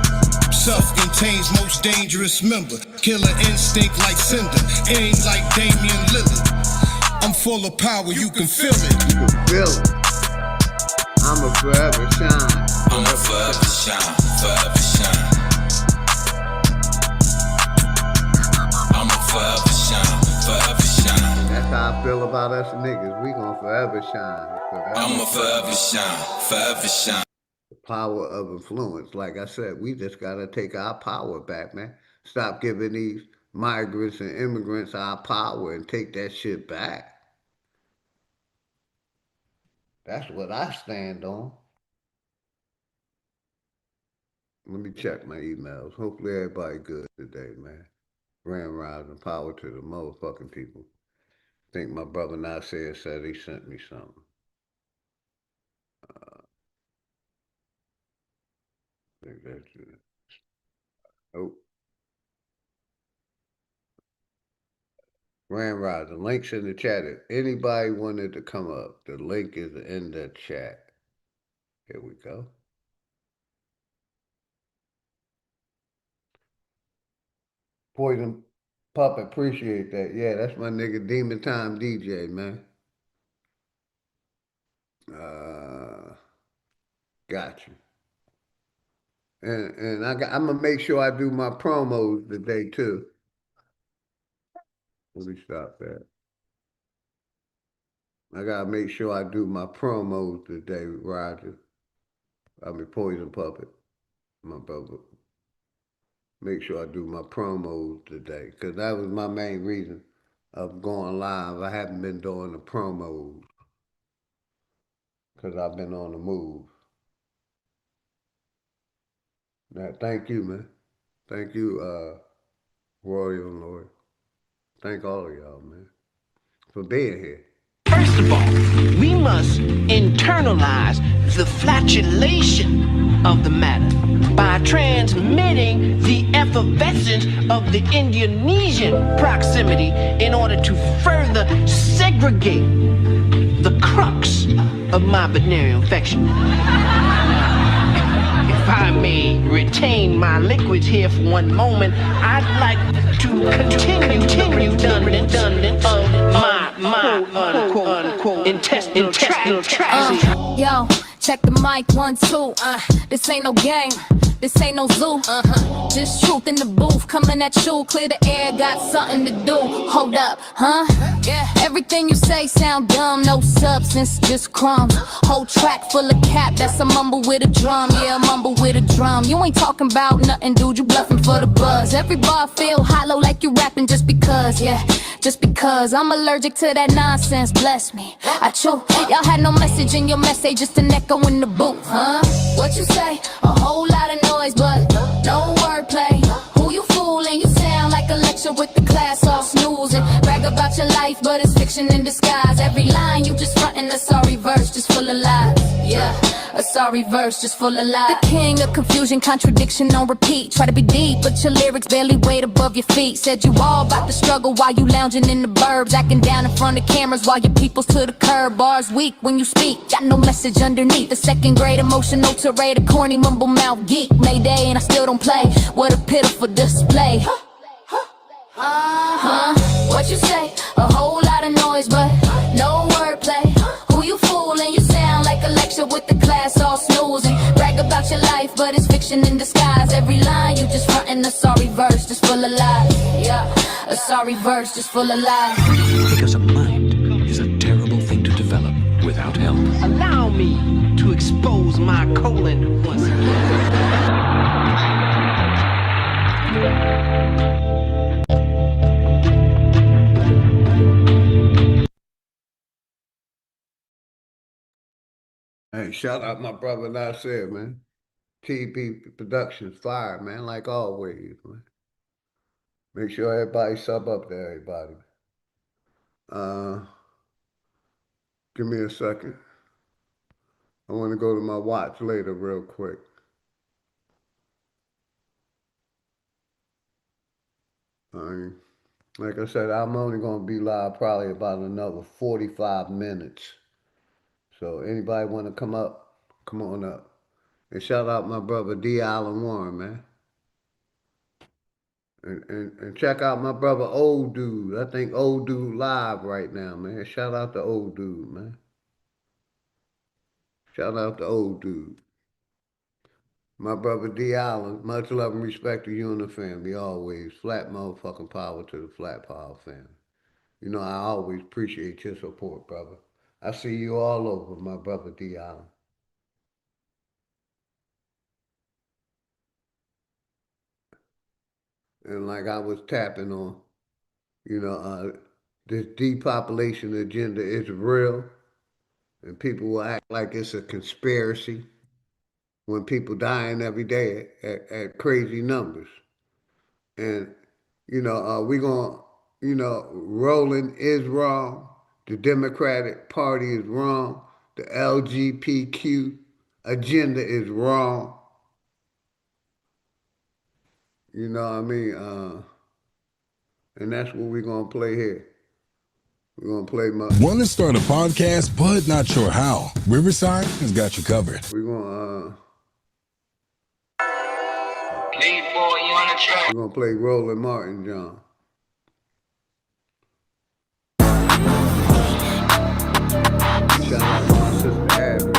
Self-contains most dangerous member. Killer instinct like Cinder. Aim like Damian Lillard. I'm full of power, you can feel it. You can feel it. I'ma forever shine. I'ma forever shine, forever shine. I'ma forever shine, forever shine. That's how I feel about us niggas. We gon' forever shine. I'ma forever shine, forever shine. The power of influence. Like I said, we just gotta take our power back, man. Stop giving these migrants and immigrants our power and take that shit back. That's what I stand on. Let me check my emails. Hopefully everybody good today, man. Grand rising, power to the motherfucking people. I think my brother Nasir said he sent me something. I think that's it. Oh. Grand rising, links in the chat. If anybody wanted to come up, the link is in the chat. Here we go. Poison Pup, appreciate that. Yeah, that's my nigga Demon Time DJ, man. Got you. And I'm gonna make sure I do my promos today too. Let me stop that. I gotta make sure I do my promos today, Roger. I mean Poison Puppet, my brother. Make sure I do my promos today, because that was my main reason of going live. I haven't been doing the promos because I've been on the move. Now, thank you, man. Thank you, Royal Lord. Thank all of y'all, man, for being here. First of all, we must internalize the flatulation of the matter by transmitting the effervescence of the Indonesian proximity in order to further segregate the crux of my venereal infection. If I may retain my liquids here for one moment, I'd like to continue my unquote intestinal tract. Yo, Check the mic, 1, 2, this ain't no game. This ain't no zoo, just truth in the booth, coming at you, clear the air, got something to do, hold up, yeah, everything you say sound dumb, no substance, just crumbs, whole track full of cap, that's a mumble with a drum, yeah, a mumble with a drum, you ain't talking about nothing, dude, you bluffing for the buzz, every bar feel hollow like you rapping just because, yeah, just because, I'm allergic to that nonsense, bless me, I choke, y'all had no message in your message, just an echo in the booth, what you say, a whole lot of noise, but no wordplay. Who you fooling? You sound like a lecture with the class all snoozing. Brag about your life, but it's fiction in disguise. Every line you just frontin' a sorry verse, just full of lies. Yeah, a sorry verse, just full of lies. The king of confusion, contradiction on repeat. Try to be deep, but your lyrics barely weight above your feet. Said you all about the struggle while you lounging in the burbs, acting down in front of cameras while your people's to the curb. Bars weak when you speak, got no message underneath. The second grade emotional tirade, a corny mumble mouth geek. Mayday and I still don't play. What a pitiful display. What you say? A whole lot of noise, but no wordplay. Who you fooling? You sound like a lecture with the class all snoozing. Brag about your life, but it's fiction in disguise. Every line you just frontin' a sorry verse, just full of lies. Yeah, a sorry verse, just full of lies. Because a mind is a terrible thing to develop without help. Allow me to expose my colon once again. Hey, shout out my brother Nasir, man. TB Productions fire, man, like always, man. Make sure everybody sub up to everybody. Give me a second. I want to go to my watch later real quick. Like I said, I'm only going to be live probably about another 45 minutes. So anybody want to come up, come on up. And shout out my brother D. Allen Warren, man. And check out my brother Old Dude. I think Old Dude live right now, man. Shout out to Old Dude, man. Shout out to Old Dude. My brother D. Allen, much love and respect to you and the family, always. Flat motherfucking power to the Flat Power family. You know, I always appreciate your support, brother. I see you all over, my brother D. Allen. And like I was tapping on, you know, this depopulation agenda is real, and people will act like it's a conspiracy when people dying every day at crazy numbers. And, you know, we're going to, you know, Rolling is wrong. The Democratic Party is wrong. The LGBTQ agenda is wrong. You know what I mean? And that's what we're going to play here. We're going to play my... Want to start a podcast, but not sure how? Riverside has got you covered. We're going to play Roland Martin, John. Shout out to my sister Abby.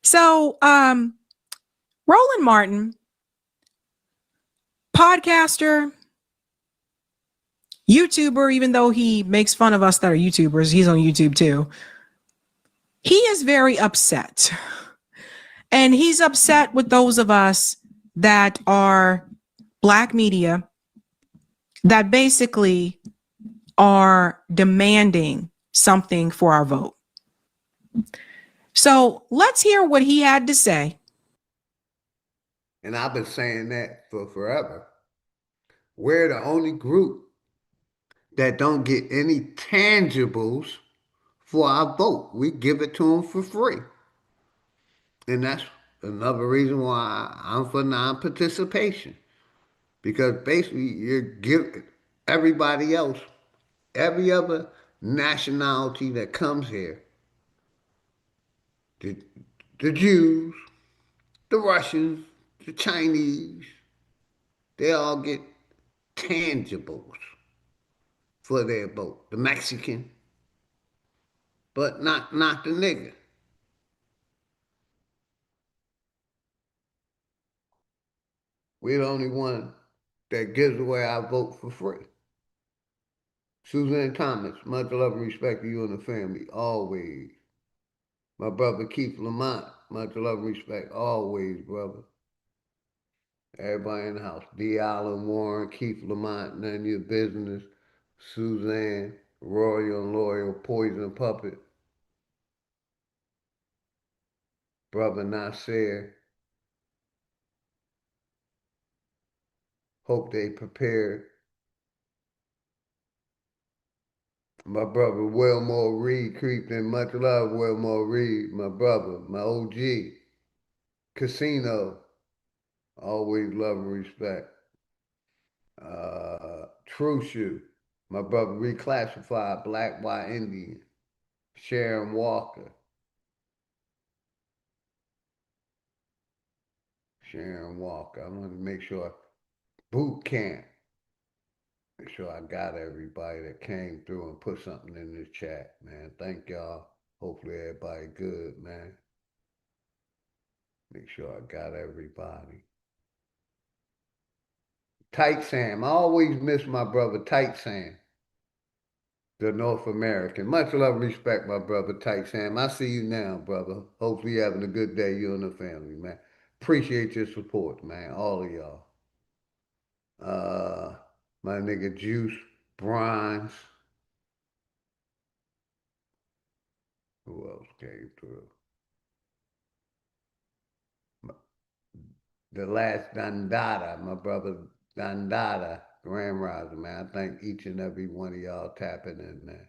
So, Roland Martin, podcaster, YouTuber, even though he makes fun of us that are YouTubers, he's on YouTube too. He is very upset. And he's upset with those of us that are Black media that basically are demanding something for our vote. So let's hear what he had to say. And I've been saying that for forever. We're the only group that don't get any tangibles for our vote. We give it to them for free. And that's another reason why I'm for non-participation. Because basically you're giving everybody else, every other nationality that comes here, the Jews, the Russians, the Chinese, they all get tangibles for their vote. The Mexican. but not the nigga. We're the only one that gives away our vote for free. Suzanne Thomas, much love and respect to you and the family, always. My brother Keith Lamont, much love and respect, always, brother. Everybody in the house. D. Allen Warren, Keith Lamont, none of your business. Suzanne, Royal and Loyal, Poison Puppet. Brother Nasir. Hope they prepared. My brother Wilmore Reed creeped in. Much love, Wilmore Reed. My brother, my OG. Casino. Always love and respect. True Shoe. My brother Reclassified, Black White Indian. Sharon Walker. Sharon Walker. I want to make sure. Boot camp. Make sure I got everybody that came through and put something in this chat, man. Thank y'all. Hopefully everybody good, man. Make sure I got everybody. Tight Sam. I always miss my brother Tight Sam, the North American. Much love and respect, my brother Tight Sam. I see you now, brother. Hopefully you're having a good day, you and the family, man. Appreciate your support, man. All of y'all. My nigga Juice Bronze. Who else came through? The last Dandada, my brother Dandada, Grand Rising, man. I thank each and every one of y'all tapping in, man.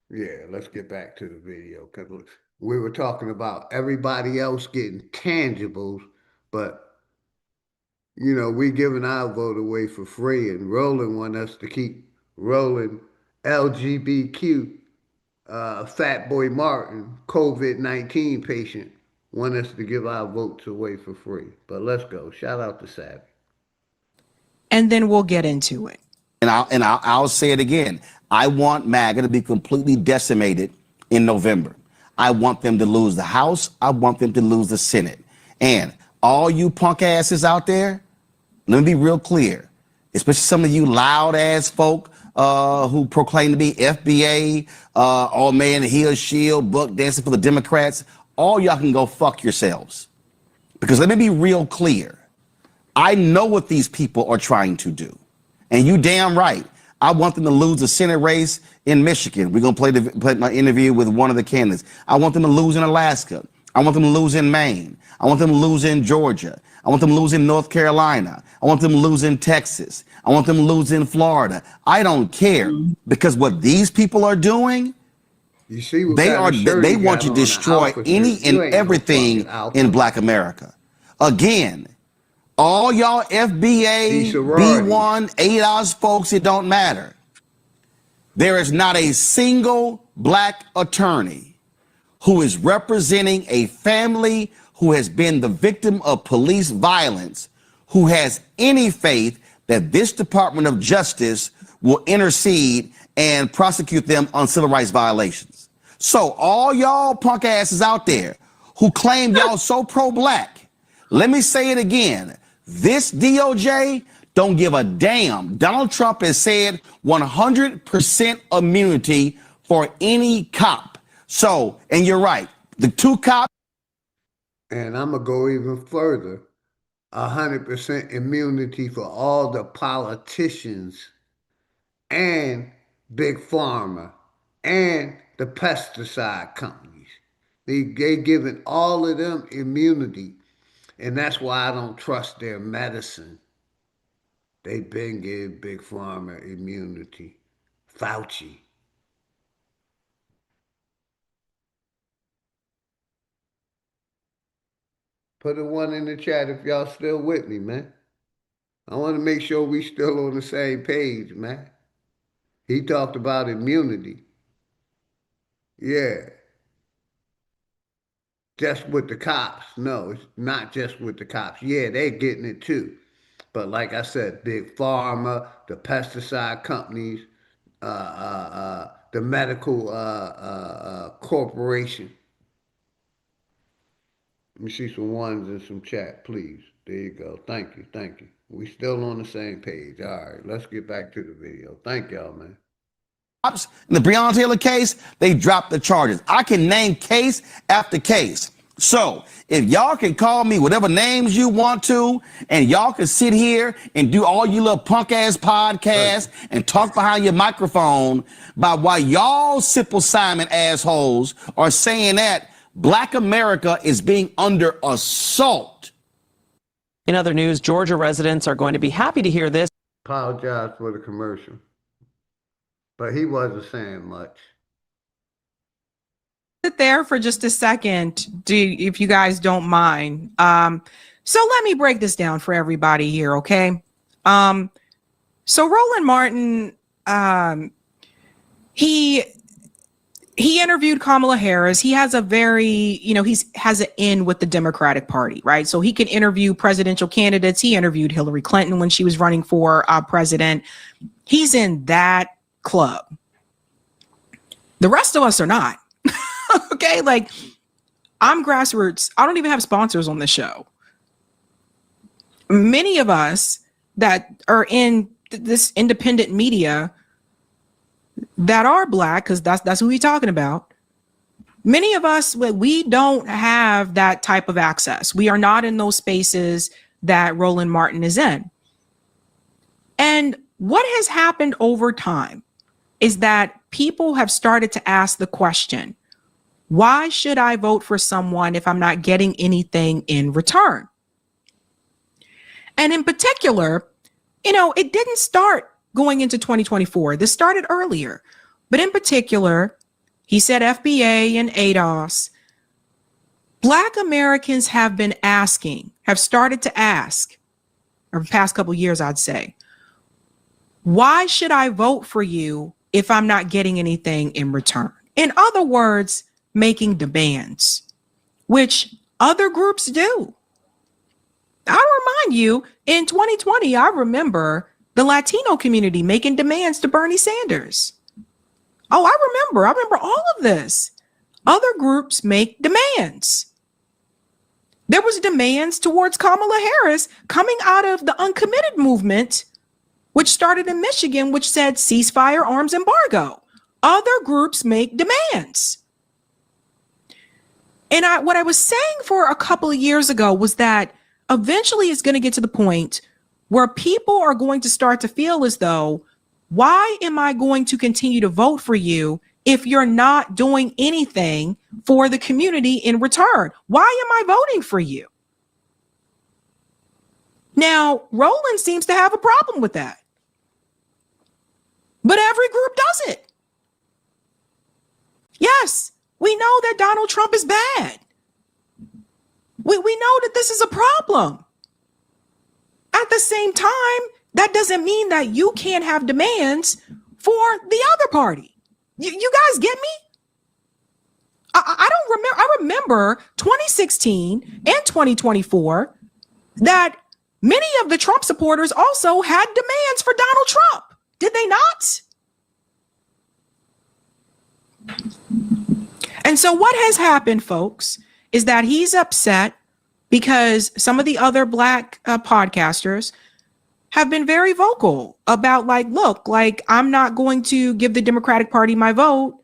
Yeah, let's get back to the video because we were talking about everybody else getting tangibles, but you know, we giving our vote away for free, and Roland want us to keep rolling. LGBTQ, Fat Boy Martin, COVID-19 patient, want us to give our votes away for free. But let's go. Shout out to Savvy. And then we'll get into it. And I'll say it again. I want MAGA to be completely decimated in November. I want them to lose the House. I want them to lose the Senate. And all you punk asses out there, let me be real clear, especially some of you loud ass folk who proclaim to be FBA, oh man, he or she, buck dancing for the Democrats. All y'all can go fuck yourselves. Because let me be real clear. I know what these people are trying to do. And you damn right. I want them to lose the Senate race in Michigan. We're going to play my interview with one of the candidates. I want them to lose in Alaska. I want them to lose in Maine. I want them to lose in Georgia. I want them to lose in North Carolina. I want them to lose in Texas. I want them to lose in Florida. I don't care because what these people are doing, you see, they want to destroy any and everything in Black America. Again, all y'all FBA, B1, ADOS folks, it don't matter. There is not a single Black attorney who is representing a family who has been the victim of police violence who has any faith that this Department of Justice will intercede and prosecute them on civil rights violations. So all y'all punk asses out there who claim y'all so pro-Black, let me say it again. This DOJ don't give a damn. Donald Trump has said 100% immunity for any cop. So, and you're right, the two cops. And I'm going to go even further. 100% immunity for all the politicians and Big Pharma and the pesticide companies. They giving all of them immunity. And that's why I don't trust their medicine. They've been giving Big Pharma immunity. Fauci. Put a one in the chat if y'all still with me, man. I want to make sure we still on the same page, man. He talked about immunity. Yeah. Just with the cops. No, it's not just with the cops. Yeah, they're getting it too. But like I said, Big Pharma, the pesticide companies, the the medical corporation. Let me see some ones in some chat, please. There you go. Thank you. Thank you. We still on the same page. All right, let's get back to the video. Thank y'all, man. In the Breonna Taylor case, they dropped the charges. I can name case after case. So if y'all can call me whatever names you want to, and y'all can sit here and do all you little punk ass podcasts and talk behind your microphone about why y'all Simple Simon assholes are saying that Black America is being under assault. In other news, Georgia residents are going to be happy to hear this. Apologize for the commercial. But he wasn't saying much. Sit there for just a second, if you guys don't mind. So let me break this down for everybody here, okay? So Roland Martin, he interviewed Kamala Harris. He has a very, has an in with the Democratic Party, right? So he can interview presidential candidates. He interviewed Hillary Clinton when she was running for president. He's in that club. The rest of us are not. Okay, like I'm grassroots. I don't even have sponsors on the show. Many of us that are in this independent media that are Black, because that's who we're talking about. Many of us, we don't have that type of access. We are not in those spaces that Roland Martin is in. And what has happened over time is that people have started to ask the question, why should I vote for someone if I'm not getting anything in return? And in particular, it didn't start going into 2024. This started earlier. But in particular, he said FBA and ADOS, Black Americans have started to ask, over the past couple of years, I'd say, why should I vote for you if I'm not getting anything in return? In other words, making demands, which other groups do. I'll remind you, in 2020, I remember the Latino community making demands to Bernie Sanders. Oh, I remember all of this. Other groups make demands. There was demands towards Kamala Harris coming out of the uncommitted movement, which started in Michigan, which said ceasefire, arms embargo. Other groups make demands. And what I was saying for a couple of years ago was that eventually it's going to get to the point where people are going to start to feel as though, why am I going to continue to vote for you if you're not doing anything for the community in return? Why am I voting for you? Now, Roland seems to have a problem with that. But every group does it. Yes, we know that Donald Trump is bad. We know that this is a problem. At the same time, that doesn't mean that you can't have demands for the other party. You guys get me? I don't remember. I remember 2016 and 2024 that many of the Trump supporters also had demands for Donald Trump. Did they not? And so what has happened, folks, is that he's upset because some of the other Black podcasters have been very vocal about look, I'm not going to give the Democratic Party my vote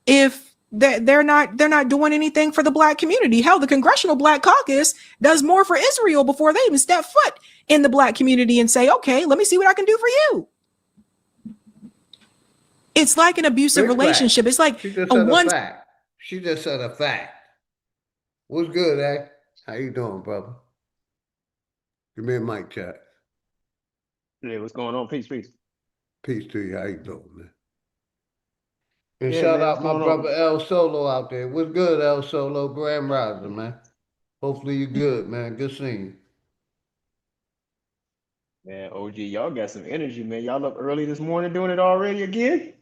if they're not doing anything for the Black community. Hell, the Congressional Black Caucus does more for Israel before they even step foot in the Black community and say, okay, let me see what I can do for you. It's like an abusive relationship. It's like She just said a fact. What's good, eh? How you doing, brother? Give me a mic check. Yeah, what's going on? Peace. Peace to you. How you doing, man? And Yeah, shout man, out my brother El Solo out there. What's good, El Solo? Grand Rising, man. Hopefully you good, man. Good seeing you. Man, OG, y'all got some energy, man. Y'all up early this morning doing it already again?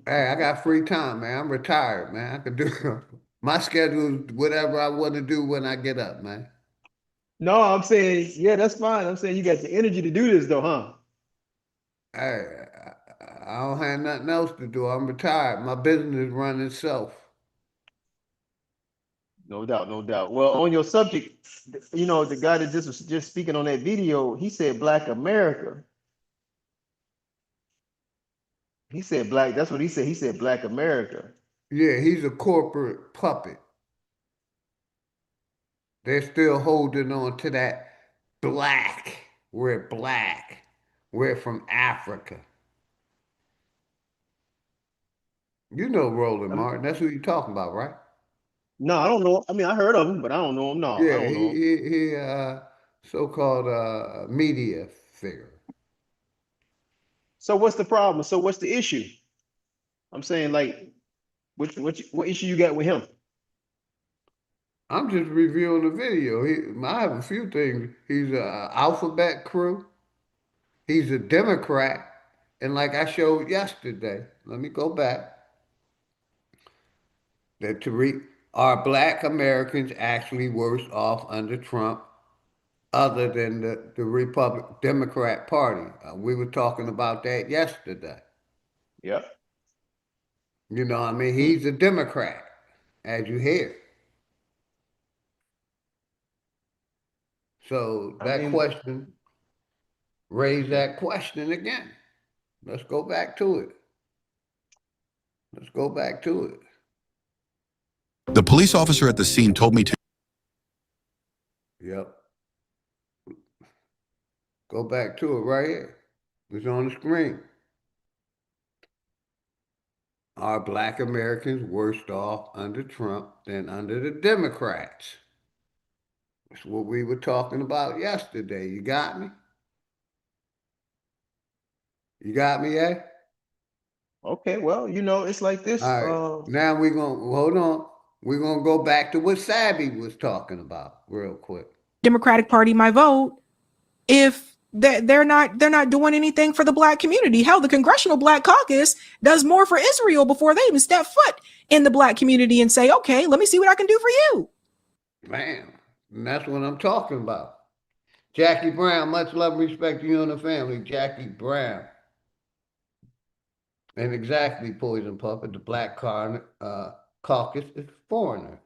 Hey, I got free time, man. I'm retired, man. I can do my schedule is whatever I want to do when I get up, man. No, I'm saying, yeah, that's fine. I'm saying you got the energy to do this though, huh? Hey, I don't have nothing else to do. I'm retired. My business runs itself. No doubt, no doubt. Well, on your subject, the guy that just was just speaking on that video, he said Black America. He said black, that's what he said. He said Black America. Yeah, he's a corporate puppet. They're still holding on to that black. We're black. We're from Africa. You know Roland Martin. That's who you're talking about, right? No, I don't know. I mean, I heard of him, but I don't know him. No, I Yeah, don't know him. he so-called media figure. So what's the problem? So what's the issue? I'm saying, like, what issue you got with him? I'm just reviewing the video. I have a few things. He's a alphabet crew. He's a Democrat. And like I showed yesterday, let me go back. That are black Americans actually worse off under Trump other than the Democrat Party? We were talking about that yesterday. Yep. You know what I mean? He's a Democrat, as you hear. So I that mean, question, raise that question again. Let's go back to it. Let's go back to it. The police officer at the scene told me to. Yep. Go back to it right here. It's on the screen. Are black Americans worse off under Trump than under the Democrats? That's what we were talking about yesterday. You got me? You got me, eh? okay, well, it's like this. All right. Now we're going to, hold on. We're going to go back to what Savvy was talking about real quick. Democratic Party, my vote. If they're not doing anything for the black community. Hell, the Congressional Black Caucus does more for Israel before they even step foot in the black community and say, okay, let me see what I can do for you. Man, and that's what I'm talking about. Jackie Brown, much love and respect to you and the family. Jackie Brown. And exactly, Poison Puppet, the Black Caucus is foreigner.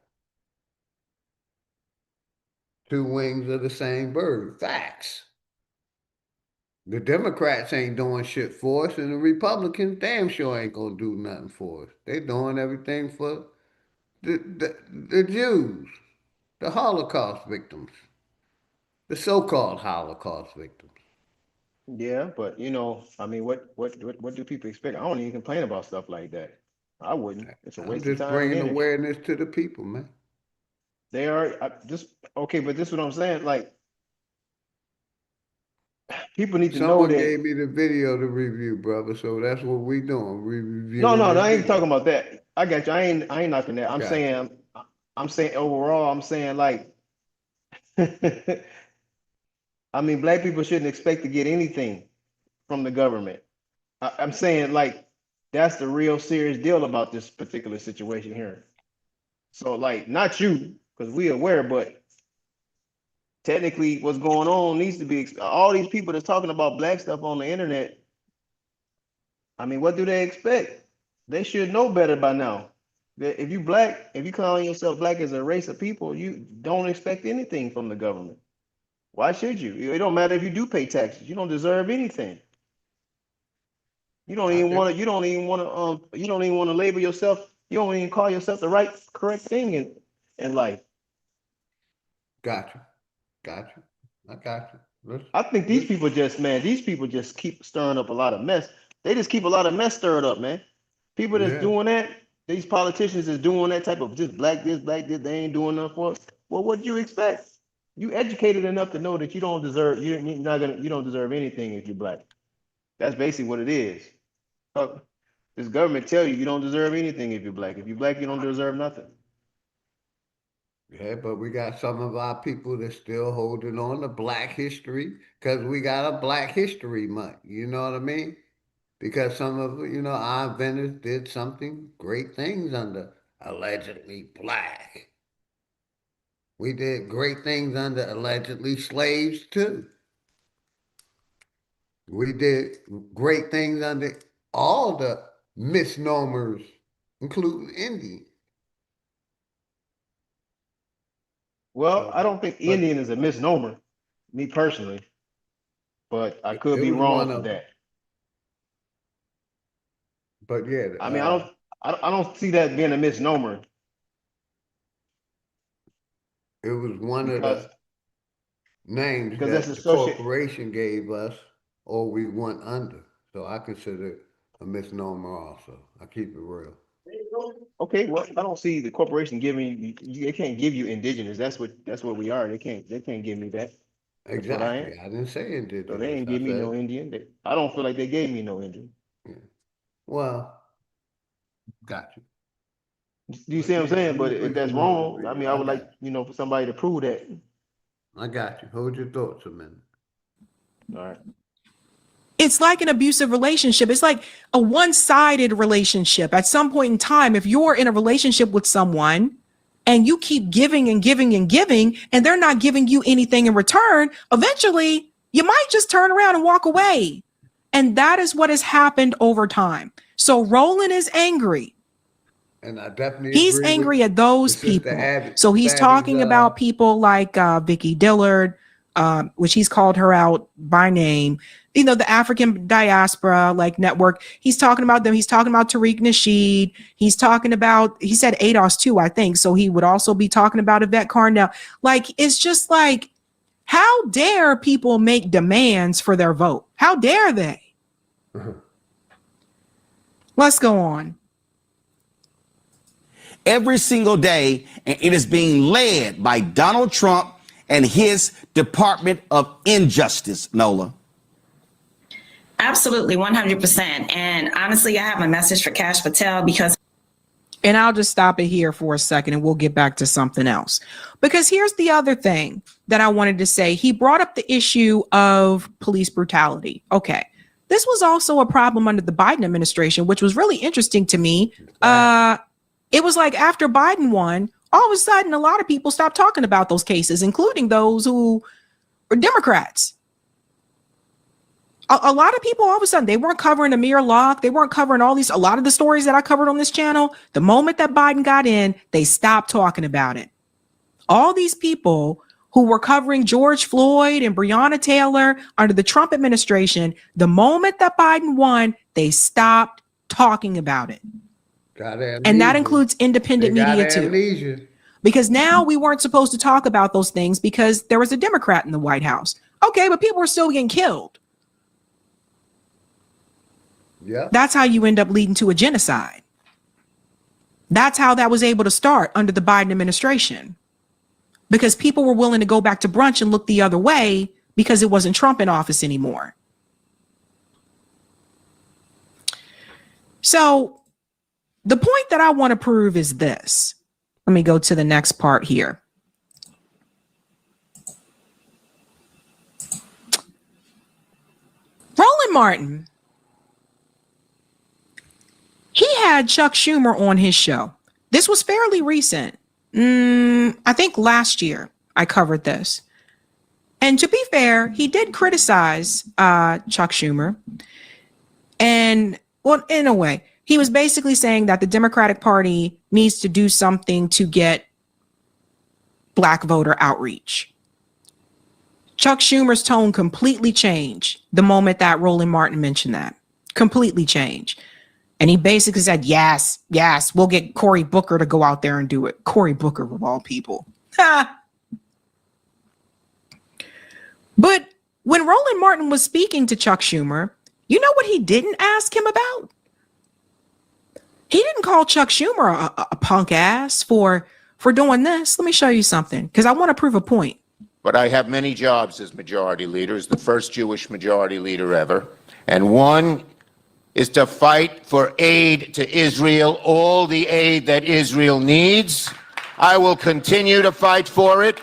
Two wings of the same bird. Facts. The Democrats ain't doing shit for us, and the Republicans damn sure ain't gonna do nothing for us. They doing everything for the Jews, the Holocaust victims, the so-called Holocaust victims. Yeah, but I mean, what do people expect? I don't even complain about stuff like that. I wouldn't. It's a I'm waste of just time and bringing energy. awareness to the people, man. They are just okay, but this is what I'm saying. Like, people need to know Someone that. gave me the video to review, brother, so that's what we doing. We No, reviewing no, no, this I ain't video. talking about that. I got you. I ain't knocking that. I'm Gotcha. saying, overall. I'm saying like, I mean, black people shouldn't expect to get anything from the government. I'm saying like, that's the real serious deal about this particular situation here. So like, not you, because we aware, but technically, what's going on needs to be all these people that's talking about black stuff on the internet. I mean, what do they expect? They should know better by now. That if you black, if you calling yourself black as a race of people, you don't expect anything from the government. Why should you? It don't matter if you do pay taxes. You don't deserve anything. You don't I even think. want to. You don't even want to. You don't even want to label yourself. You don't even call yourself the right, correct thing in life. Gotcha. Gotcha. I got you. I think these people just, man, these people just keep stirring up a lot of mess. They just keep a lot of mess stirred up, man. People that's Yeah. doing that, these politicians is doing that type of just black this, they ain't doing nothing for us. Well, what do you expect? You educated enough to know that you don't deserve, you don't deserve anything if you're black. That's basically what it is. This government tell you you don't deserve anything if you're black. If you're black, you don't deserve nothing. Yeah, but we got some of our people that's still holding on to Black history because we got a Black History Month. You know what I mean? Because some of our inventors did something great things under allegedly black. We did great things under allegedly slaves too. We did great things under all the misnomers, including Indian. Well, I don't think But Indian is a misnomer, me personally, but I could it be was wrong one for of them. that. But yeah, I mean, I don't see that being a misnomer it was one of because the names that's that the associated. corporation gave us or we went under. So I consider it a misnomer also. I keep it real. Okay, well, I don't see the corporation giving you. They can't give you indigenous. That's what we are. They can't give me that. That's what I am. Exactly. I didn't say So they indigenous. ain't I give me no said, Indian. I don't feel like they gave me no Indian. yeah. Well, got you. Do you But see what I'm yeah, saying? But if we that's from Northern wrong, I Virginia. mean, I would like, for somebody to prove that. I got you. Hold your thoughts a minute. All right. It's like an abusive relationship. It's like a one-sided relationship. At some point in time, if you're in a relationship with someone and you keep giving and giving and giving, and they're not giving you anything in return, eventually you might just turn around and walk away. And that is what has happened over time. So Roland is angry. And I definitely He's agree with angry at the those sister people. Abby, So he's Fabby's talking about people like Vicky Dillard, which he's called her out by name. You know, the African diaspora like network. He's talking about them. He's talking about Tariq Nasheed. He said ADOS too, I think. So he would also be talking about Yvette Carnell. Like, it's just like, how dare people make demands for their vote? How dare they? Let's go on. Every single day, and it is being led by Donald Trump and his Department of Injustice, Nola. Absolutely, 100%. And honestly, I have a message for Cash Patel because. And I'll just stop it here for a second and we'll get back to something else. Because here's the other thing that I wanted to say. He brought up the issue of police brutality. Okay. This was also a problem under the Biden administration, which was really interesting to me. It was like after Biden won, all of a sudden, a lot of people stopped talking about those cases, including those who were Democrats. A lot of people, all of a sudden, they weren't covering Amir Locke. They weren't covering a lot of the stories that I covered on this channel. The moment that Biden got in, they stopped talking about it. All these people who were covering George Floyd and Breonna Taylor under the Trump administration, the moment that Biden won, they stopped talking about it. And that includes independent media too. Because now we weren't supposed to talk about those things because there was a Democrat in the White House. Okay, but people were still getting killed. Yeah. That's how you end up leading to a genocide. That's how that was able to start under the Biden administration. Because people were willing to go back to brunch and look the other way because it wasn't Trump in office anymore. So the point that I want to prove is this. Let me go to the next part here. Roland Martin, he had Chuck Schumer on his show. This was fairly recent. I think last year I covered this. And to be fair, he did criticize Chuck Schumer. And well, in a way, he was basically saying that the Democratic Party needs to do something to get Black voter outreach. Chuck Schumer's tone completely changed the moment that Roland Martin mentioned that. Completely changed. And he basically said, yes, we'll get Cory Booker to go out there and do it. Cory Booker of all people. But when Roland Martin was speaking to Chuck Schumer, you know what he didn't ask him about? He didn't call Chuck Schumer a punk ass for doing this. Let me show you something, because I want to prove a point. But I have many jobs as majority leader, as the first Jewish majority leader ever. And one is to fight for aid to Israel, all the aid that Israel needs. I will continue to fight for it.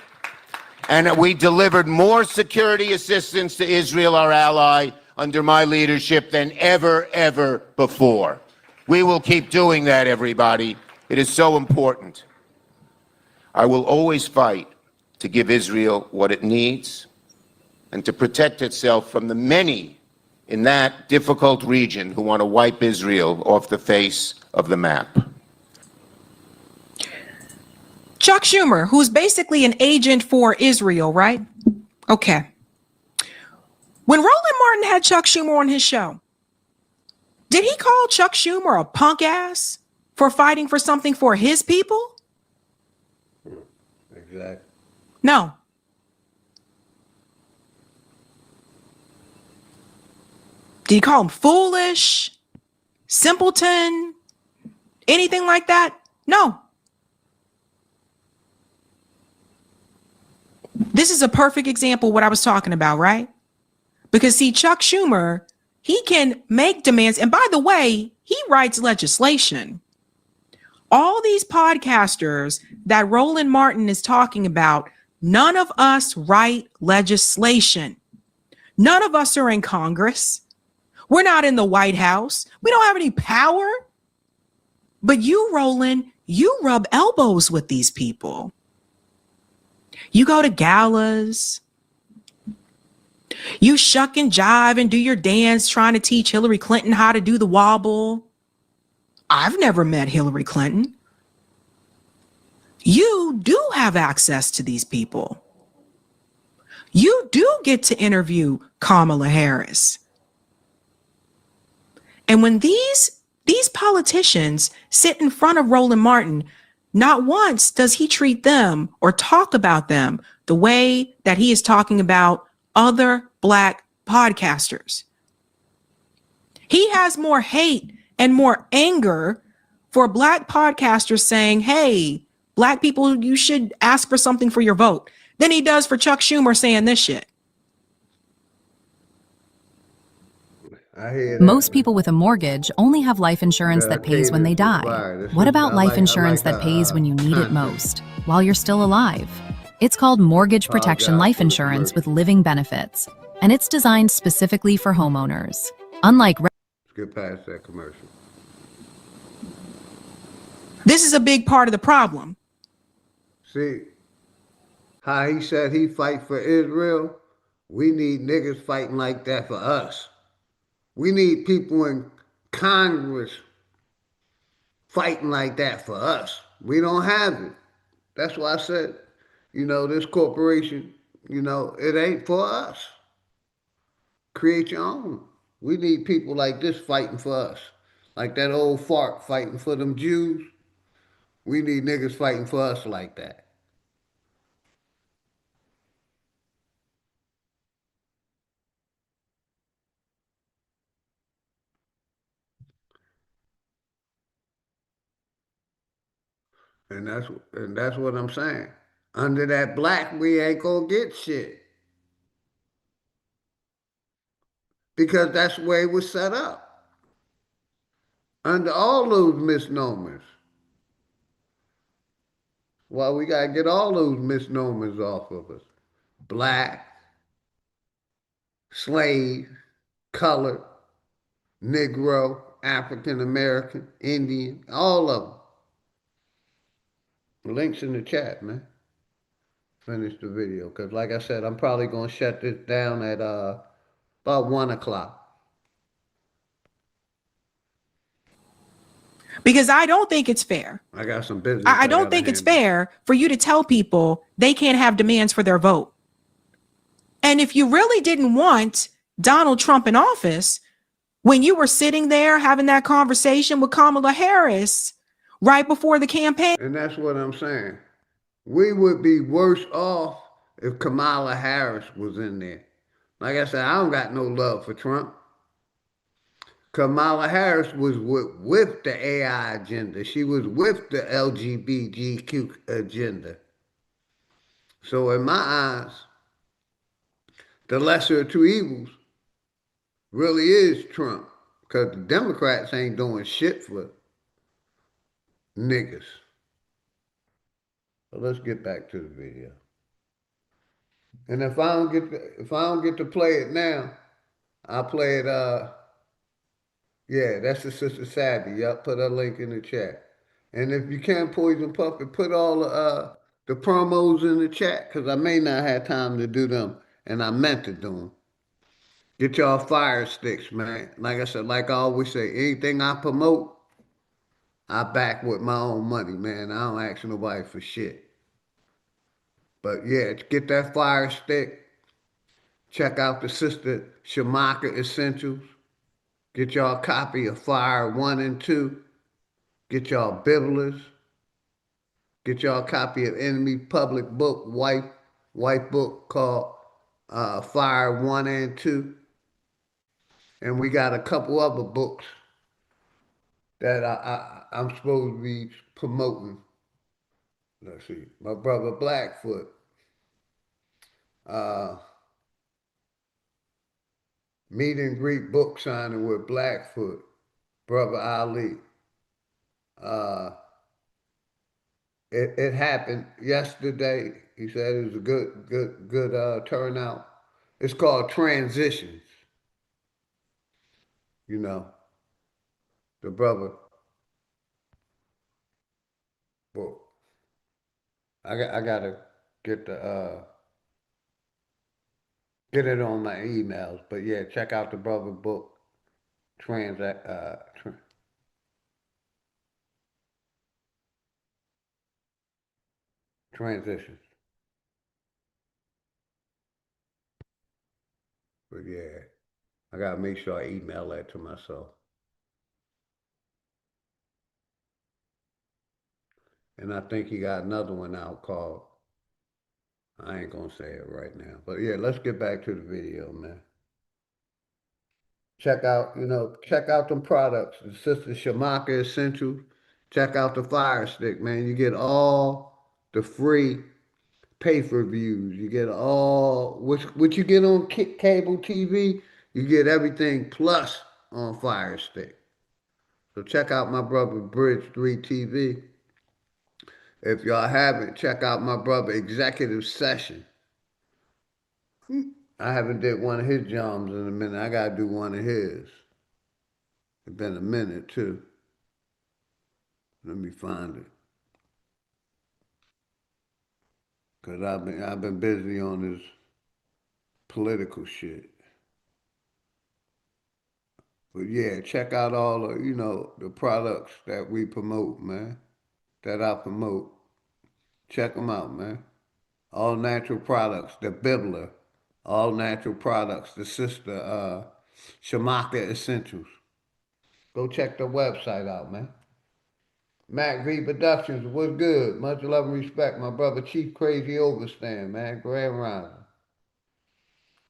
And we delivered more security assistance to Israel, our ally, under my leadership than ever before. We will keep doing that, everybody. It is so important. I will always fight to give Israel what it needs and to protect itself from the many in that difficult region who want to wipe Israel off the face of the map. Chuck Schumer, who's basically an agent for Israel, right? Okay. When Roland Martin had Chuck Schumer on his show, did he call Chuck Schumer a punk ass for fighting for something for his people? Exactly. No. Did he call him foolish, simpleton, anything like that? No. This is a perfect example of what I was talking about, right? Because see, Chuck Schumer, he can make demands. And by the way, he writes legislation. All these podcasters that Roland Martin is talking about, none of us write legislation. None of us are in Congress. We're not in the White House. We don't have any power. But you, Roland, you rub elbows with these people. You go to galas. You shuck and jive and do your dance trying to teach Hillary Clinton how to do the wobble. I've never met Hillary Clinton. You do have access to these people. You do get to interview Kamala Harris. And when these politicians sit in front of Roland Martin, not once does he treat them or talk about them the way that he is talking about other Black podcasters. He has more hate and more anger for Black podcasters saying, hey, Black people, you should ask for something for your vote, than he does for Chuck Schumer saying this shit. I hear that. Most people with a mortgage only have life insurance that pays when they die. What about life insurance that pays when you need it most, while you're still alive? It's called Mortgage Protection Life Insurance with living benefits, and it's designed specifically for homeowners. Unlike Let's get past that commercial. This is a big part of the problem. See, how he said he fight for Israel? We need niggas fighting like that for us. We need people in Congress fighting like that for us. We don't have it. That's why I said, this corporation, it ain't for us. Create your own. We need people like this fighting for us. Like that old fart fighting for them Jews. We need niggas fighting for us like that. And that's what I'm saying. Under that black, we ain't gonna get shit. Because that's the way it was set up. Under all those misnomers. Well, we gotta get all those misnomers off of us. Black, slave, colored, Negro, African American, Indian, all of them. Links in the chat, man. Finish the video. Because like I said, I'm probably going to shut this down at about 1 o'clock. Because I don't think it's fair. I got some business. I don't think it's fair for you to tell people they can't have demands for their vote. And if you really didn't want Donald Trump in office, when you were sitting there having that conversation with Kamala Harris right before the campaign. And that's what I'm saying. We would be worse off if Kamala Harris was in there. Like I said, I don't got no love for Trump. Kamala Harris was with the AI agenda. She was with the LGBTQ agenda. So in my eyes, the lesser of two evils really is Trump. Because the Democrats ain't doing shit for niggas. So let's get back to the video. And if I don't get to play it now, I'll play it yeah, that's the Sister Savvy. Yup, put a link in the chat. And if you can, Poison Puppet, put all the promos in the chat, because I may not have time to do them, and I meant to do them. Get y'all fire sticks, man. Like I said, like I always say, anything I promote, I back with my own money, man. I don't ask nobody for shit. But yeah, get that fire stick. Check out the Sister Shamaka Essentials. Get y'all a copy of Fire 1 and 2. Get y'all Bibblers. Get y'all a copy of Enemy Public Book, white book called Fire 1 and 2. And we got a couple other books that I'm supposed to be promoting. Let's see. My brother Blackfoot. Meet and greet book signing with Blackfoot. Brother Ali. It happened yesterday. He said it was a good turnout. It's called Transitions. You know, the brother. Well, I gotta get the get it on my emails. But yeah, check out the brother book. Transitions. But yeah, I gotta make sure I email that to myself. And I think he got another one out called, I ain't gonna say it right now. But yeah, let's get back to the video, man. Check out them products. The Sister Shamaka Essentials. Check out the Fire Stick, man. You get all the free pay-per-views. You get all, what you get on cable TV, you get everything plus on Fire Stick. So check out my brother Bridge 3 TV. If y'all haven't, check out my brother Executive Session. I haven't did one of his jobs in a minute. I gotta do one of his. It's been a minute too. Let me find it. Cause I've been busy on this political shit. But yeah, check out all the the products that we promote, man. That I promote. Check them out, man. All natural products, the Bibler, all natural products, the Sister Shamaka Essentials. Go check the website out, man. Mac V Productions, what's good? Much love and respect. My brother Chief Crazy Overstand, man. Grand Rising.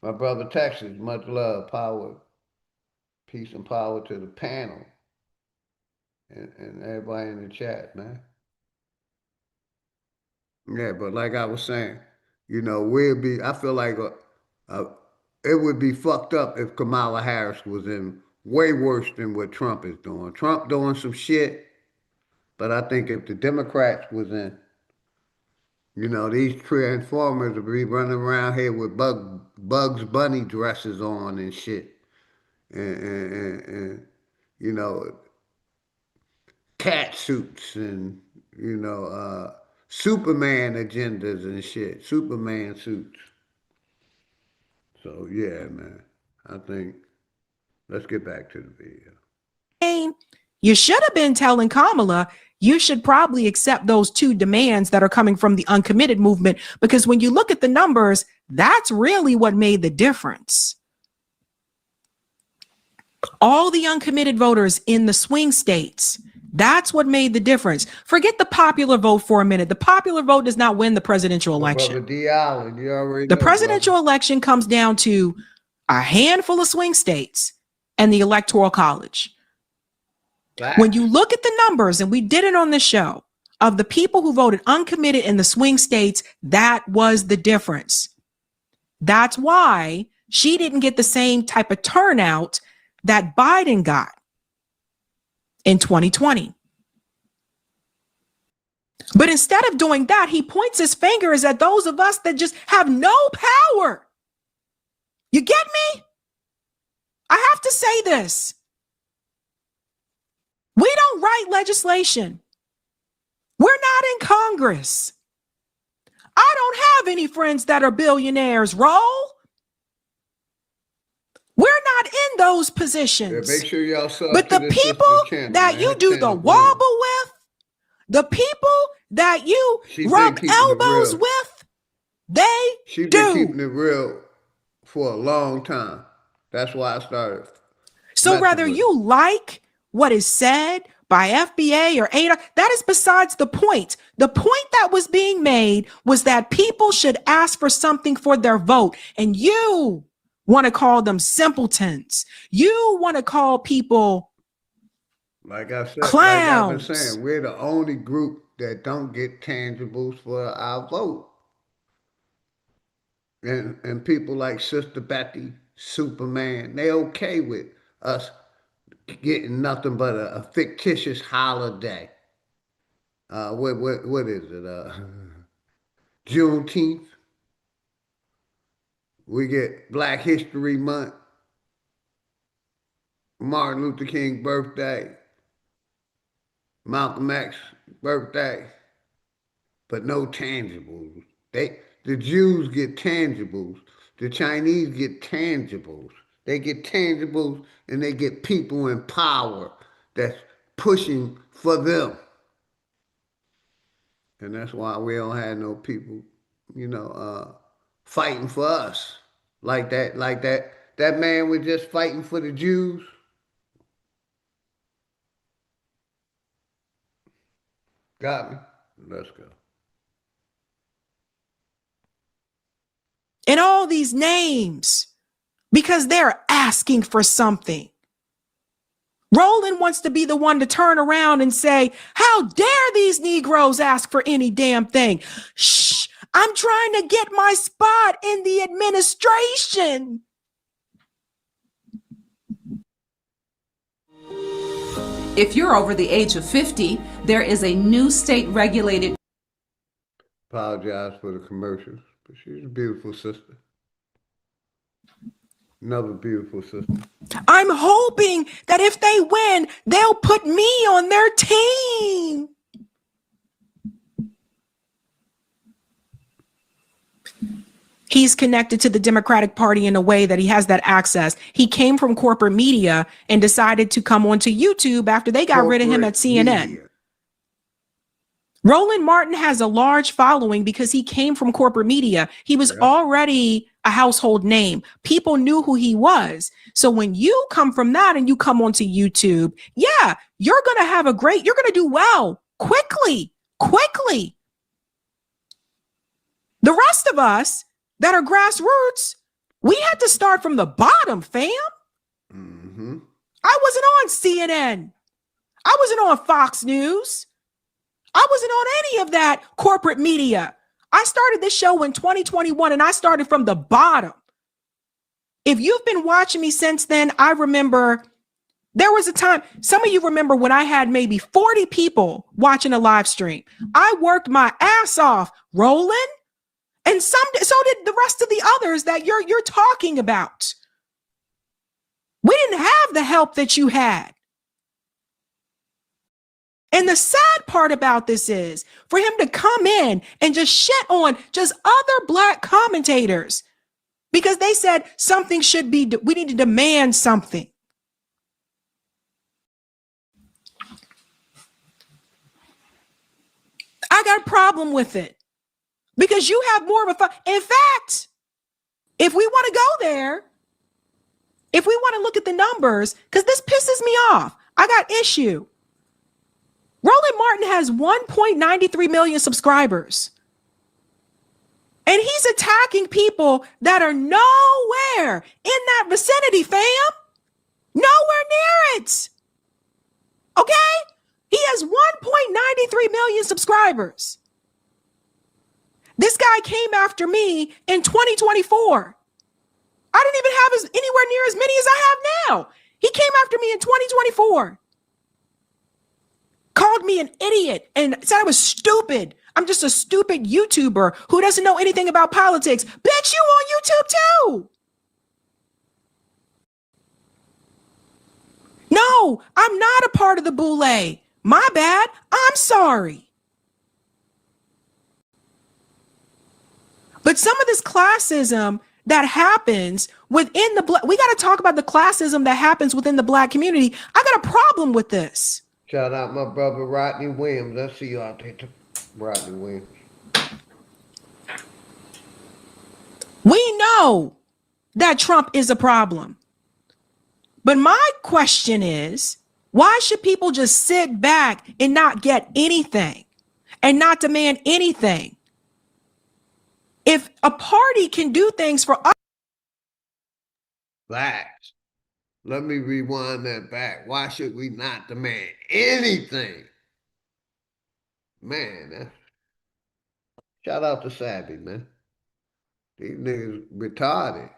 My brother Texas, much love, power, peace and power to the panel and everybody in the chat, man. Yeah, but like I was saying, I feel like uh, it would be fucked up if Kamala Harris was in way worse than what Trump is doing. Trump doing some shit, but I think if the Democrats was in, these transformers would be running around here with Bugs Bunny dresses on and shit. And you know, cat suits and, Superman agendas and shit. Superman suits. So yeah, man. I think let's get back to the video. You should have been telling Kamala you should probably accept those two demands that are coming from the uncommitted movement, because when you look at the numbers, that's really what made the difference. All the uncommitted voters in the swing states, that's what made the difference. Forget the popular vote for a minute. The popular vote does not win the presidential election. Brother D. Allen, you already the know, presidential election comes down to a handful of swing states and the electoral college. When you look at the numbers, and we did it on the show, of the people who voted uncommitted in the swing states, that was the difference. That's why she didn't get the same type of turnout that Biden got in 2020. But instead of doing that, he points his fingers at those of us that just have no power. You get me? I have to say this. We don't write legislation. We're not in Congress. I don't have any friends that are billionaires, roll. We those Yeah, positions. make sure y'all sub But to the this sister people channel, that man. you Her do the channel wobble growing. with, the people that you She been rub keeping it elbows real. with, they She's been keeping do. it real for a long time. That's why I started So messing whether with her. you like what is said by FBA or ADA, that is besides the point. The point that was being made was that people should ask for something for their vote. And you want to call them simpletons. You want to call people Like I said, like I've been clowns. saying, we're the only group that don't get tangibles for our vote. And people like Sister Betty, Superman, they okay with us getting nothing but a fictitious holiday. What is it? Juneteenth. We get Black History Month, Martin Luther King birthday, Malcolm X birthday, but no tangibles. The Jews get tangibles. The Chinese get tangibles. They get tangibles and they get people in power that's pushing for them. And that's why we don't have no people, fighting for us. That man was just fighting for the Jews. Got me. Let's go. And all these names because they're asking for something. Roland wants to be the one to turn around and say, how dare these Negroes ask for any damn thing? Shh, I'm trying to get my spot in the administration. If you're over the age of 50, there is a new state regulated. Apologize for the commercials, but she's a beautiful sister. Another beautiful sister. I'm hoping that if they win, they'll put me on their team. He's connected to the Democratic Party in a way that he has that access. He came from corporate media and decided to come onto YouTube after they got rid of him at CNN. Media. Roland Martin has a large following because he came from corporate media. He was already a household name. People knew who he was. So when you come from that and you come onto YouTube, yeah, you're going to do well quickly. The rest of us that are grassroots, we had to start from the bottom, fam. Mm-hmm. I wasn't on CNN. I wasn't on Fox News. I wasn't on any of that corporate media. I started this show in 2021 and I started from the bottom. If you've been watching me since then, I remember there was a time, some of you remember when I had maybe 40 people watching a live stream. I worked my ass off, Roland, and so did the rest of the others that you're talking about. We didn't have the help that you had. And the sad part about this is for him to come in and just shit on just other Black commentators because they said something should be, we need to demand something. I got a problem with it because you have more of a, in fact, if we want to go there, if we want to look at the numbers, because this pisses me off, I got issue. Roland Martin has 1.93 million subscribers. And he's attacking people that are nowhere in that vicinity, fam. Nowhere near it. Okay? He has 1.93 million subscribers. This guy came after me in 2024. I didn't even have anywhere near as many as I have now. He came after me in 2024. Called me an idiot and said I was stupid. I'm just a stupid YouTuber who doesn't know anything about politics. Bitch, you on YouTube too. No, I'm not a part of the boule. My bad. I'm sorry. But some of this classism that happens within the black, we got to talk about the classism that happens within the black community. I got a problem with this. Shout out my brother Rodney Williams. I see you out there, Rodney Williams. We know that Trump is a problem. But my question is, why should people just sit back and not get anything and not demand anything? If a party can do things for us. Facts. Let me rewind that back. Why should we not demand anything? Man, shout out to Savvy, man. These niggas retarded.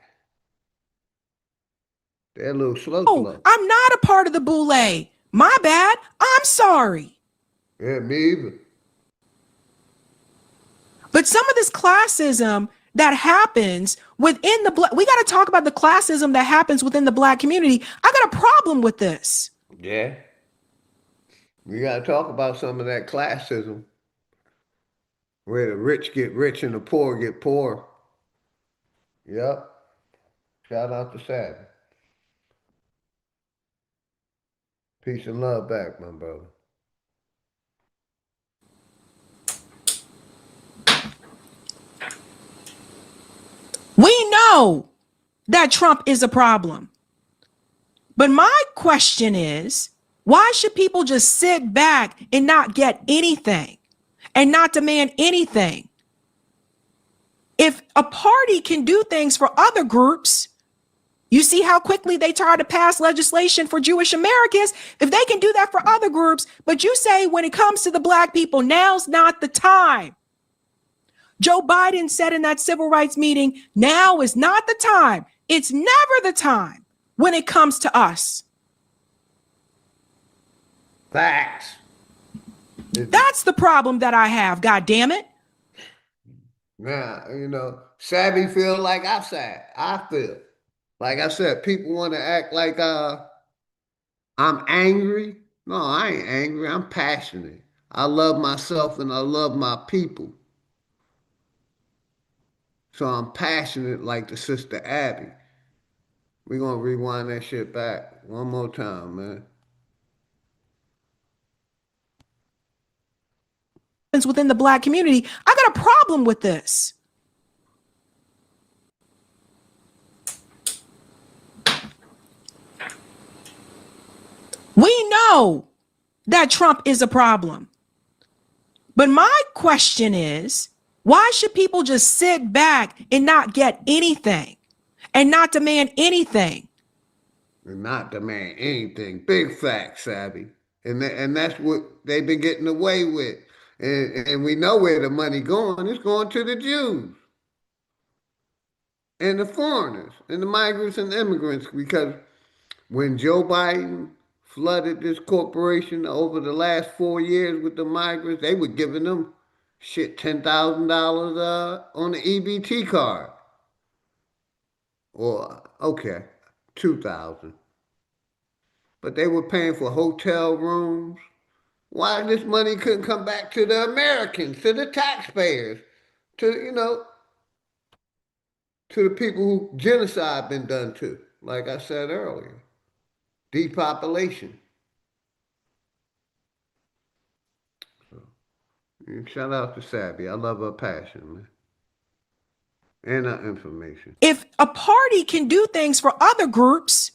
They're a little slow. I'm not a part of the boule. My bad. I'm sorry. Yeah, me either. But some of this classism that happens within the black, we got to talk about the classism that happens within the black community. I got a problem with this. Yeah. We got to talk about some of that classism where the rich get rich and the poor get poor. Yep. Shout out to Savvy. Peace and love back, my brother. We know that Trump is a problem. But my question is, why should people just sit back and not get anything and not demand anything? If a party can do things for other groups, you see how quickly they try to pass legislation for Jewish Americans. If they can do that for other groups, but you say when it comes to the black people, now's not the time. Joe Biden said in that civil rights meeting, now is not the time. It's never the time when it comes to us. Facts. That's the problem that I have, God damn it. Now, Savvy feel like I feel. Like I said, people want to act like I'm angry. No, I ain't angry. I'm passionate. I love myself and I love my people. So I'm passionate like the sister Abby. We're going to rewind that shit back one more time, man. Within the black community, I got a problem with this. We know that Trump is a problem. But my question is, why should people just sit back and not get anything and not demand anything? And not demand anything. Big facts, Savvy. And that's what they've been getting away with. And we know where the money going. It's going to the Jews and the foreigners and the migrants and immigrants, because when Joe Biden flooded this corporation over the last 4 years with the migrants, they were giving them $10,000 on the EBT card. Or, okay, $2,000. But they were paying for hotel rooms. Why this money couldn't come back to the Americans, to the taxpayers, to the people who genocide been done to, like I said earlier. Depopulation. Shout out to Savvy. I love her passion, man. And her information. If a party can do things for other groups,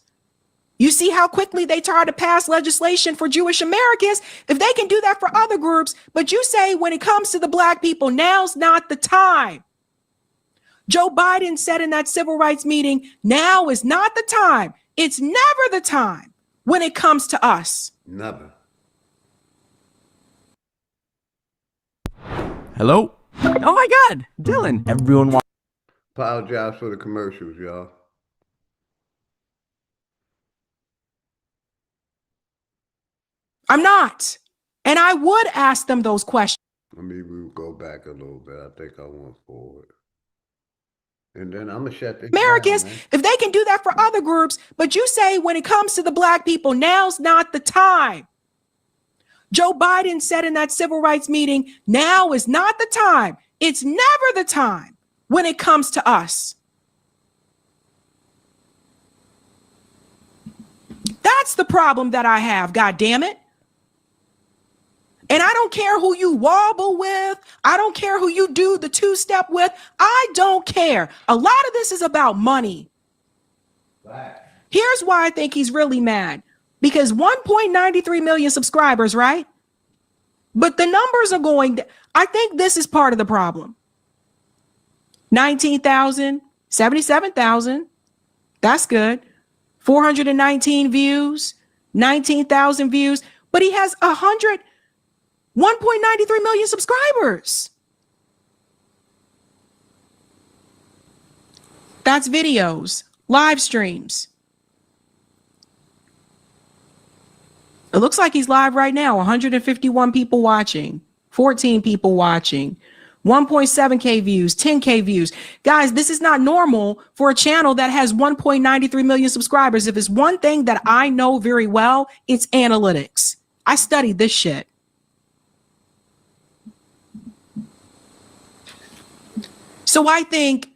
you see how quickly they try to pass legislation for Jewish Americans. If they can do that for other groups, but you say when it comes to the black people, now's not the time. Joe Biden said in that civil rights meeting, now is not the time. It's never the time when it comes to us. Never. Hello? Oh my God, Dylan. Everyone wants. Apologize for the commercials, y'all. I'm not. And I would ask them those questions. Let me go back a little bit. I think I went forward. And then I'm going to shut this Americans, down, man. if they can do that for other groups, but you say when it comes to the black people, now's not the time. Joe Biden said in that civil rights meeting, now is not the time. It's never the time when it comes to us. That's the problem that I have, God damn it. And I don't care who you wobble with. I don't care who you do the two-step with. I don't care. A lot of this is about money. Right. Here's why I think he's really mad. Because 1.93 million subscribers, right? But the numbers are going, I think this is part of the problem. 19,000, 77,000. That's good. 419 views, 19,000 views. But he has 1.93 million subscribers. That's videos, live streams. It looks like he's live right now. 151 people watching, 14 people watching, 1.7K views, 10K views. Guys, this is not normal for a channel that has 1.93 million subscribers. If it's one thing that I know very well, it's analytics. I studied this shit. So I think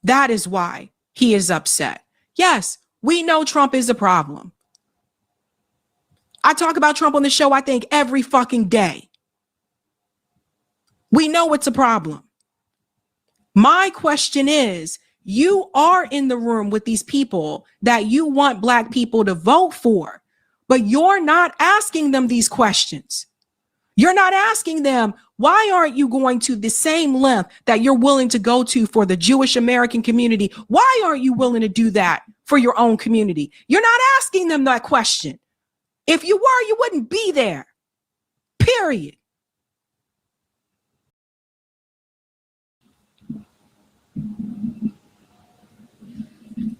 that is why he is upset. Yes, we know Trump is a problem. I talk about Trump on the show, I think, every fucking day. We know it's a problem. My question is, you are in the room with these people that you want Black people to vote for, but you're not asking them these questions. You're not asking them, why aren't you going to the same length that you're willing to go to for the Jewish American community? Why aren't you willing to do that for your own community? You're not asking them that question. If you were, you wouldn't be there. Period.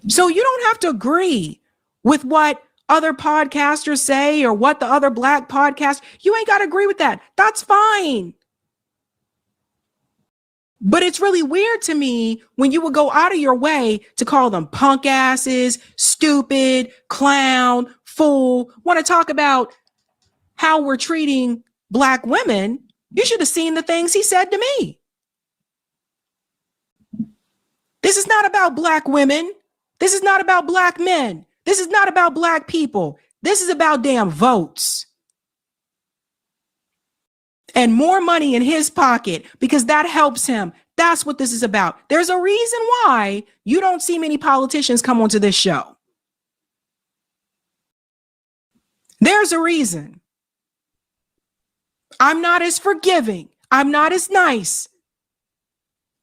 So you don't have to agree with what other podcasters say or what the other Black podcasts, you ain't got to agree with that. That's fine. But it's really weird to me when you would go out of your way to call them punk asses, stupid, clown, fool, want to talk about how we're treating Black women. You should have seen the things he said to me. This is not about Black women. This is not about Black men. This is not about Black people. This is about damn votes. And more money in his pocket because that helps him. That's what this is about. There's a reason why you don't see many politicians come onto this show. There's a reason. I'm not as forgiving. I'm not as nice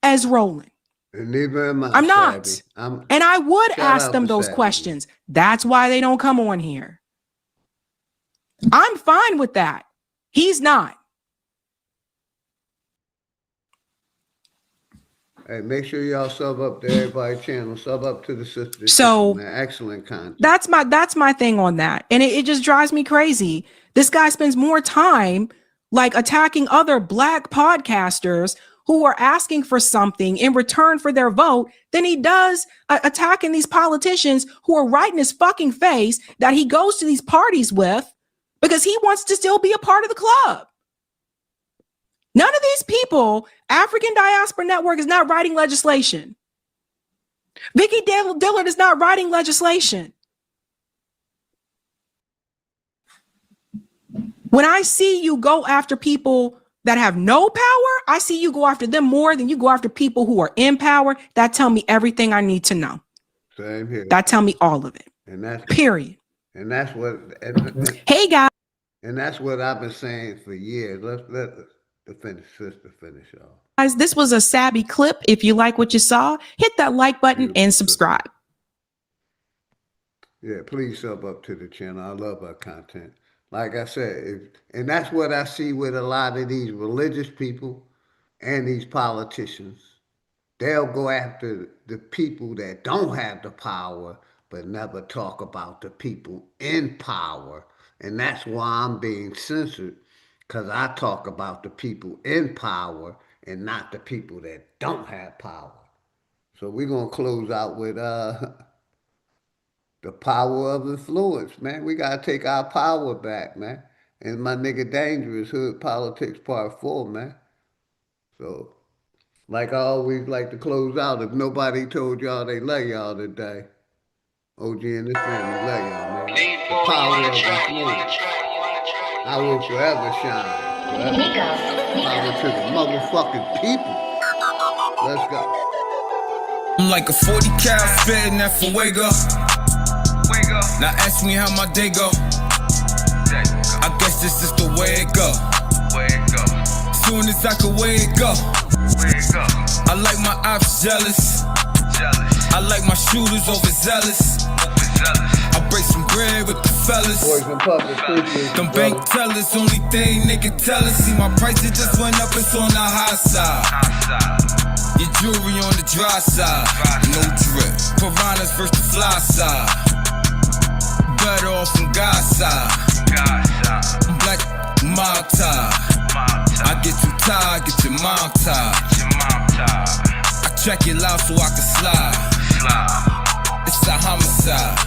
as Roland. And neither am I. I'm not. And I would ask them those questions. That's why they don't come on here. I'm fine with that. He's not. Hey, make sure y'all sub up to everybody's channel. Sub up to the sister. So man. Excellent content. That's my thing on that. And it just drives me crazy. This guy spends more time like attacking other Black podcasters who are asking for something in return for their vote than he does attacking these politicians who are right in his fucking face that he goes to these parties with because he wants to still be a part of the club. None of these people, African Diaspora Network is not writing legislation. Vicky Dillard is not writing legislation. When I see you go after people that have no power, I see you go after them more than you go after people who are in power. That tell me everything I need to know. Same here. That tell me all of it. And that's period. And that's what. Hey guys. And that's what I've been saying for years. Let the sister finish off. Guys, this was a savvy clip. If you like what you saw, hit that like button and subscribe. Yeah, please sub up to the channel. I love our content. Like I said, and that's what I see with a lot of these religious people and these politicians. They'll go after the people that don't have the power, but never talk about the people in power. And that's why I'm being censored, because I talk about the people in power and not the people that don't have power. So we're going to close out with the power of influence, man. We got to take our power back, man. And my nigga Dangerous, Hood Politics Part 4, man. So, like I always like to close out, if nobody told y'all they love y'all today, OG and this family love y'all, man. The power of the smoke. I will forever shine. Forever. Power to the motherfucking people. Let's go. I'm like a 40 cal fed in that Fuego. Now ask me how my day go. I guess this is the way it go. Soon as I can way it go. I like my ops jealous. I like my shooters overzealous. I break some bread with the fellas. Them bank tellers, only thing they can tell us. See, my prices just went up, it's on the high side. Your jewelry on the dry side. No drip. Piranhas versus the fly side. Better off from God's side. Black mob tie. I get too tired, get your mom tied. I check it out so I can slide. It's a homicide.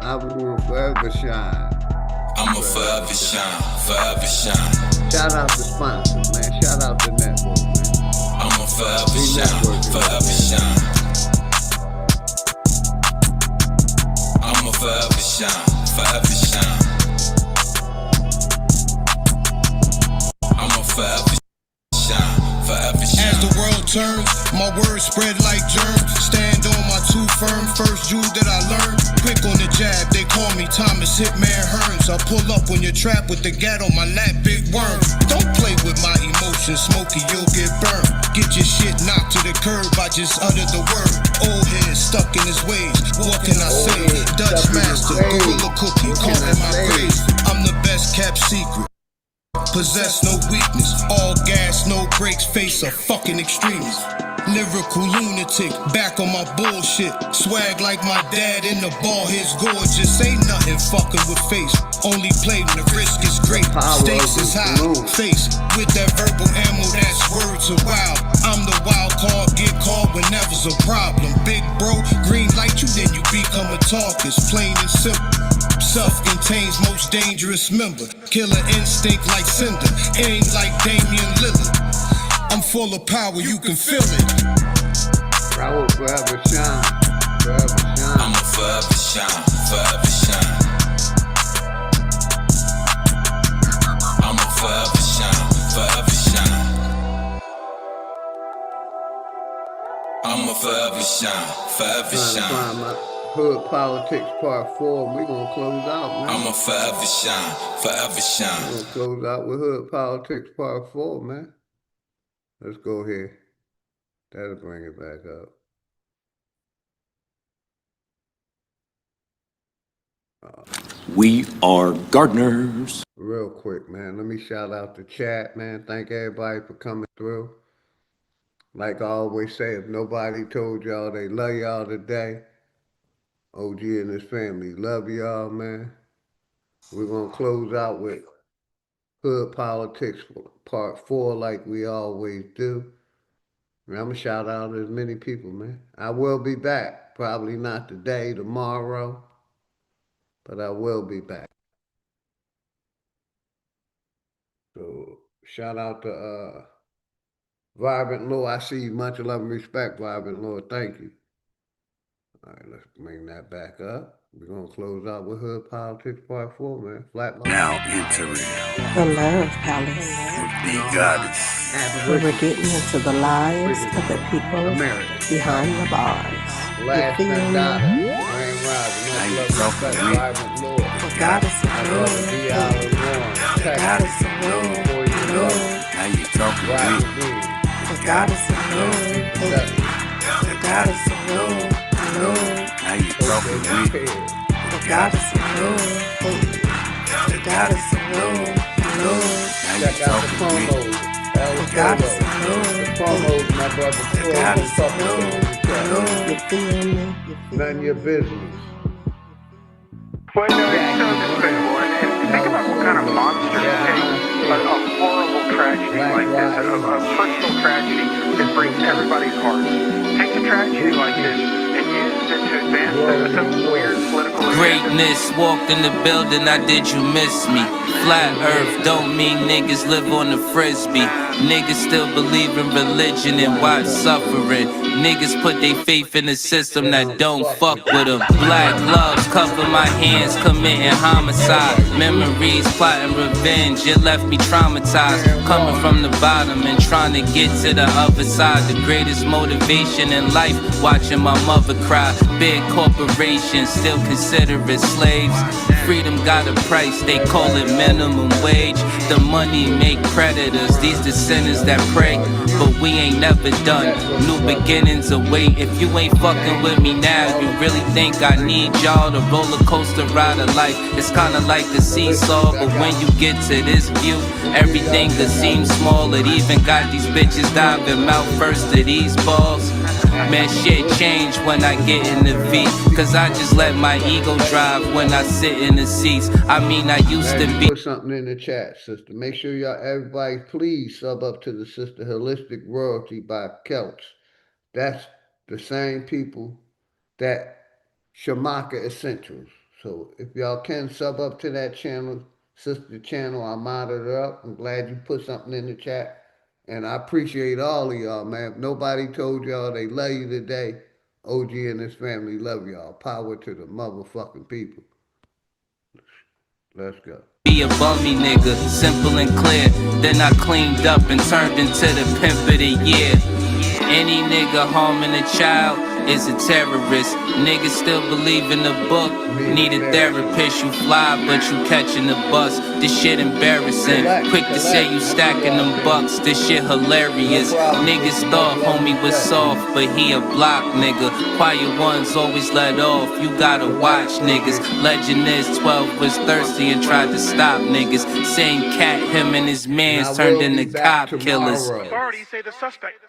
I will forever shine. I'ma forever shine, forever shine. Shout out to sponsors, man. Shout out to network, man. I'ma forever shine, forever shine. I'ma forever shine, forever shine. I'ma forever shine, forever shine. As the world turns, my words spread like germs. Stand on my two firm, first Jew that I learned. Quick on the jab, they call me Thomas Hitman Hearns. I pull up when you're trapped with the gat on my lap, big worm. Don't play with my emotions, Smokey, you'll get burned. Get your shit knocked to the curb, I just uttered the word. Old head stuck in his ways, what can I say? Dutch master, gorilla cookie, caught in my grave. I'm the best kept secret. Possess no weakness, all gas, no brakes, face a fucking extremist. Lyrical lunatic, back on my bullshit. Swag like my dad in the ball, his gorgeous. Ain't nothing fucking with face, only play when the risk is great. Stakes is high, face with that verbal ammo, that's words are wild. I'm the wild card, get called whenever's a problem. Big bro, green light you, then you become a talker. It's plain and simple. Self-contains most dangerous member. Killer instinct like Cinder. Aim like Damian Lillard. I'm full of power, you can feel it. I will forever shine. Forever shine. I'ma forever shine, forever shine. I'ma forever shine, forever shine. I'ma forever shine, forever shine. Hood Politics Part 4, we gonna close out, man. I'ma forever shine, forever shine. We're gonna close out with Hood Politics Part 4, man. Let's go here. That'll bring it back up. We are gardeners. Real quick, man. Let me shout out the chat, man. Thank everybody for coming through. Like I always say, if nobody told y'all they love y'all today, OG and his family love y'all, man. We're going to close out with Hood Politics Part 4 like we always do. And I'm going to shout out as many people, man. I will be back. Probably not today, tomorrow. But I will be back. So, shout out to Vibrant Lord. I see you. Much love and respect, Vibrant Lord. Thank you. All right, let's bring that back up. We're going to close out with Hood Politics Part 4, man. Flatline. Now entering The Love Palace, the goddess. where we're getting into the lives of the people behind the bars. Last You feel night, me? Donna. Grand Rising. Much love and respect, Vibrant Lord. The goddess of I love love, the D.I. Warren. the goddess of love, Before you know it. Now you talking Right real. with me. the goddess of love, the goddess of love, Now you talking real. the goddess of love, the goddess of love, Now you Check out the talking real. promos. the goddess of The love, promos, my brother. the goddess of love. You feel me? None of your business. Well, no, it's so despicable. And think about what kind of monster it takes a horrible tragedy like this, a personal tragedy that breaks everybody's heart. Take a tragedy like this and use it to advance some weird political agenda. Greatness walked in the building, I did you miss me? Flat earth don't mean niggas live on the frisbee. Niggas still believe in religion and watch suffering. Niggas put their faith in a system that don't fuck with them. Black gloves cover my hands, committing homicide. Memories plotting revenge, it left me traumatized. Coming from the bottom and trying to get to the other side. The greatest motivation in life, watching my mother cry. Big corporations still consider it slaves. Freedom got a price, they call it minimum wage. The money make predators, these the sinners that pray. But we ain't never done, new beginnings await. If you ain't fucking with me now, you really think I need y'all? The roller coaster ride of life, it's kinda like the seesaw. But when you get to this view, everything that seems small. It even got these bitches diving mouth first to these balls. Man, shit change when I get in the V, cause I just let my ego drive when I sit in the seats. I mean, I used to be. Put something in the chat, sister. Make sure y'all, everybody, please sub up to the sister Holistic Royalty by Celts. That's the same people that Shamaka Essentials. So if y'all can sub up to that channel, sister channel, I modded her up. I'm glad you put something in the chat. And I appreciate all of y'all, man. If nobody told y'all they love you today, OG and his family love y'all. Power to the motherfucking people. Let's go. Be a bummy nigga, simple and clear. Then I cleaned up and turned into the pimp of the year. Any nigga harming a child is a terrorist. Niggas still believe in the book. Need a therapist. You fly, but you catching the bus. This shit embarrassing. Quick to say you stacking them bucks. This shit hilarious. Niggas thought homie was soft, but he a block nigga. Quiet ones always let off. You gotta watch niggas. Legend is 12 was thirsty and tried to stop niggas. Same cat, him and his mans turned into cop killers. Authorities say the suspect,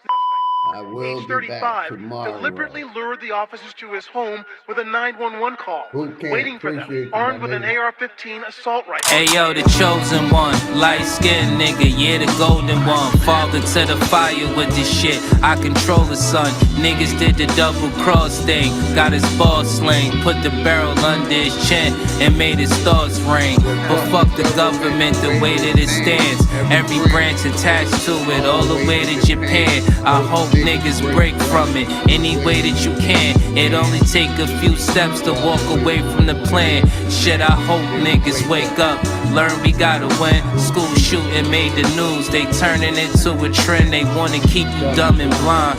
I will age be back 35, tomorrow. deliberately lured the officers to his home with a 911 call, waiting for them, Appreciate you, armed my with an nigga. AR-15 assault rifle. Hey yo, the chosen one, light skinned nigga, yeah, the golden one. Father to the fire with this shit, I control the sun. Niggas did the double cross thing, got his ball sling, put the barrel under his chin and made his thoughts ring. But fuck the government, the way that it stands. Every branch attached to it, all the way to Japan. I hope niggas break from it any way that you can. It only take a few steps to walk away from the plan. Shit, I hope niggas wake up, learn we gotta win. School shooting made the news, they turning it to a trend. They wanna keep you dumb and blind.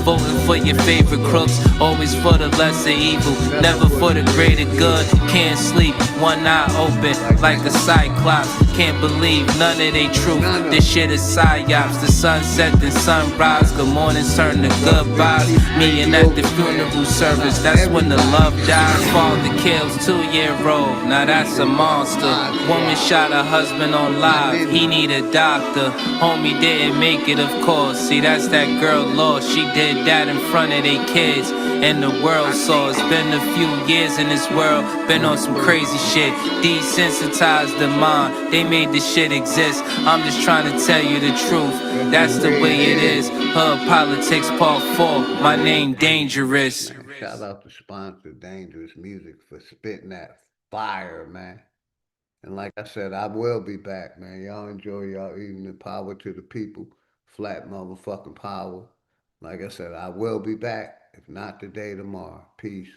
Voting for your favorite crooks, always for the lesser evil, never for the greater good. Can't sleep, one eye open like a cyclops. Can't believe none of they truth. This shit is psyops. The sunset and sunrise, good mornings turn to goodbyes. Meeting at the funeral service, that's when the love dies. Father kills 2-year-old, now that's a monster. Woman shot her husband on live, he need a doctor. Homie didn't make it, of course. See, that's that girl lost. She did that in front of their kids, and the world saw. It's been a few years in this world, been on some crazy shit. Desensitized the mind, they made this shit exist. I'm just trying to tell you the truth, that's the way it is. Hood Politics Part 4, my name Dangerous. Shout out to sponsor Dangerous Music for spitting that fire, man. And like I said, I will be back, man. Y'all enjoy y'all evening. Power to the people. Flat motherfucking power. Like I said, I will be back. If not today, tomorrow. Peace.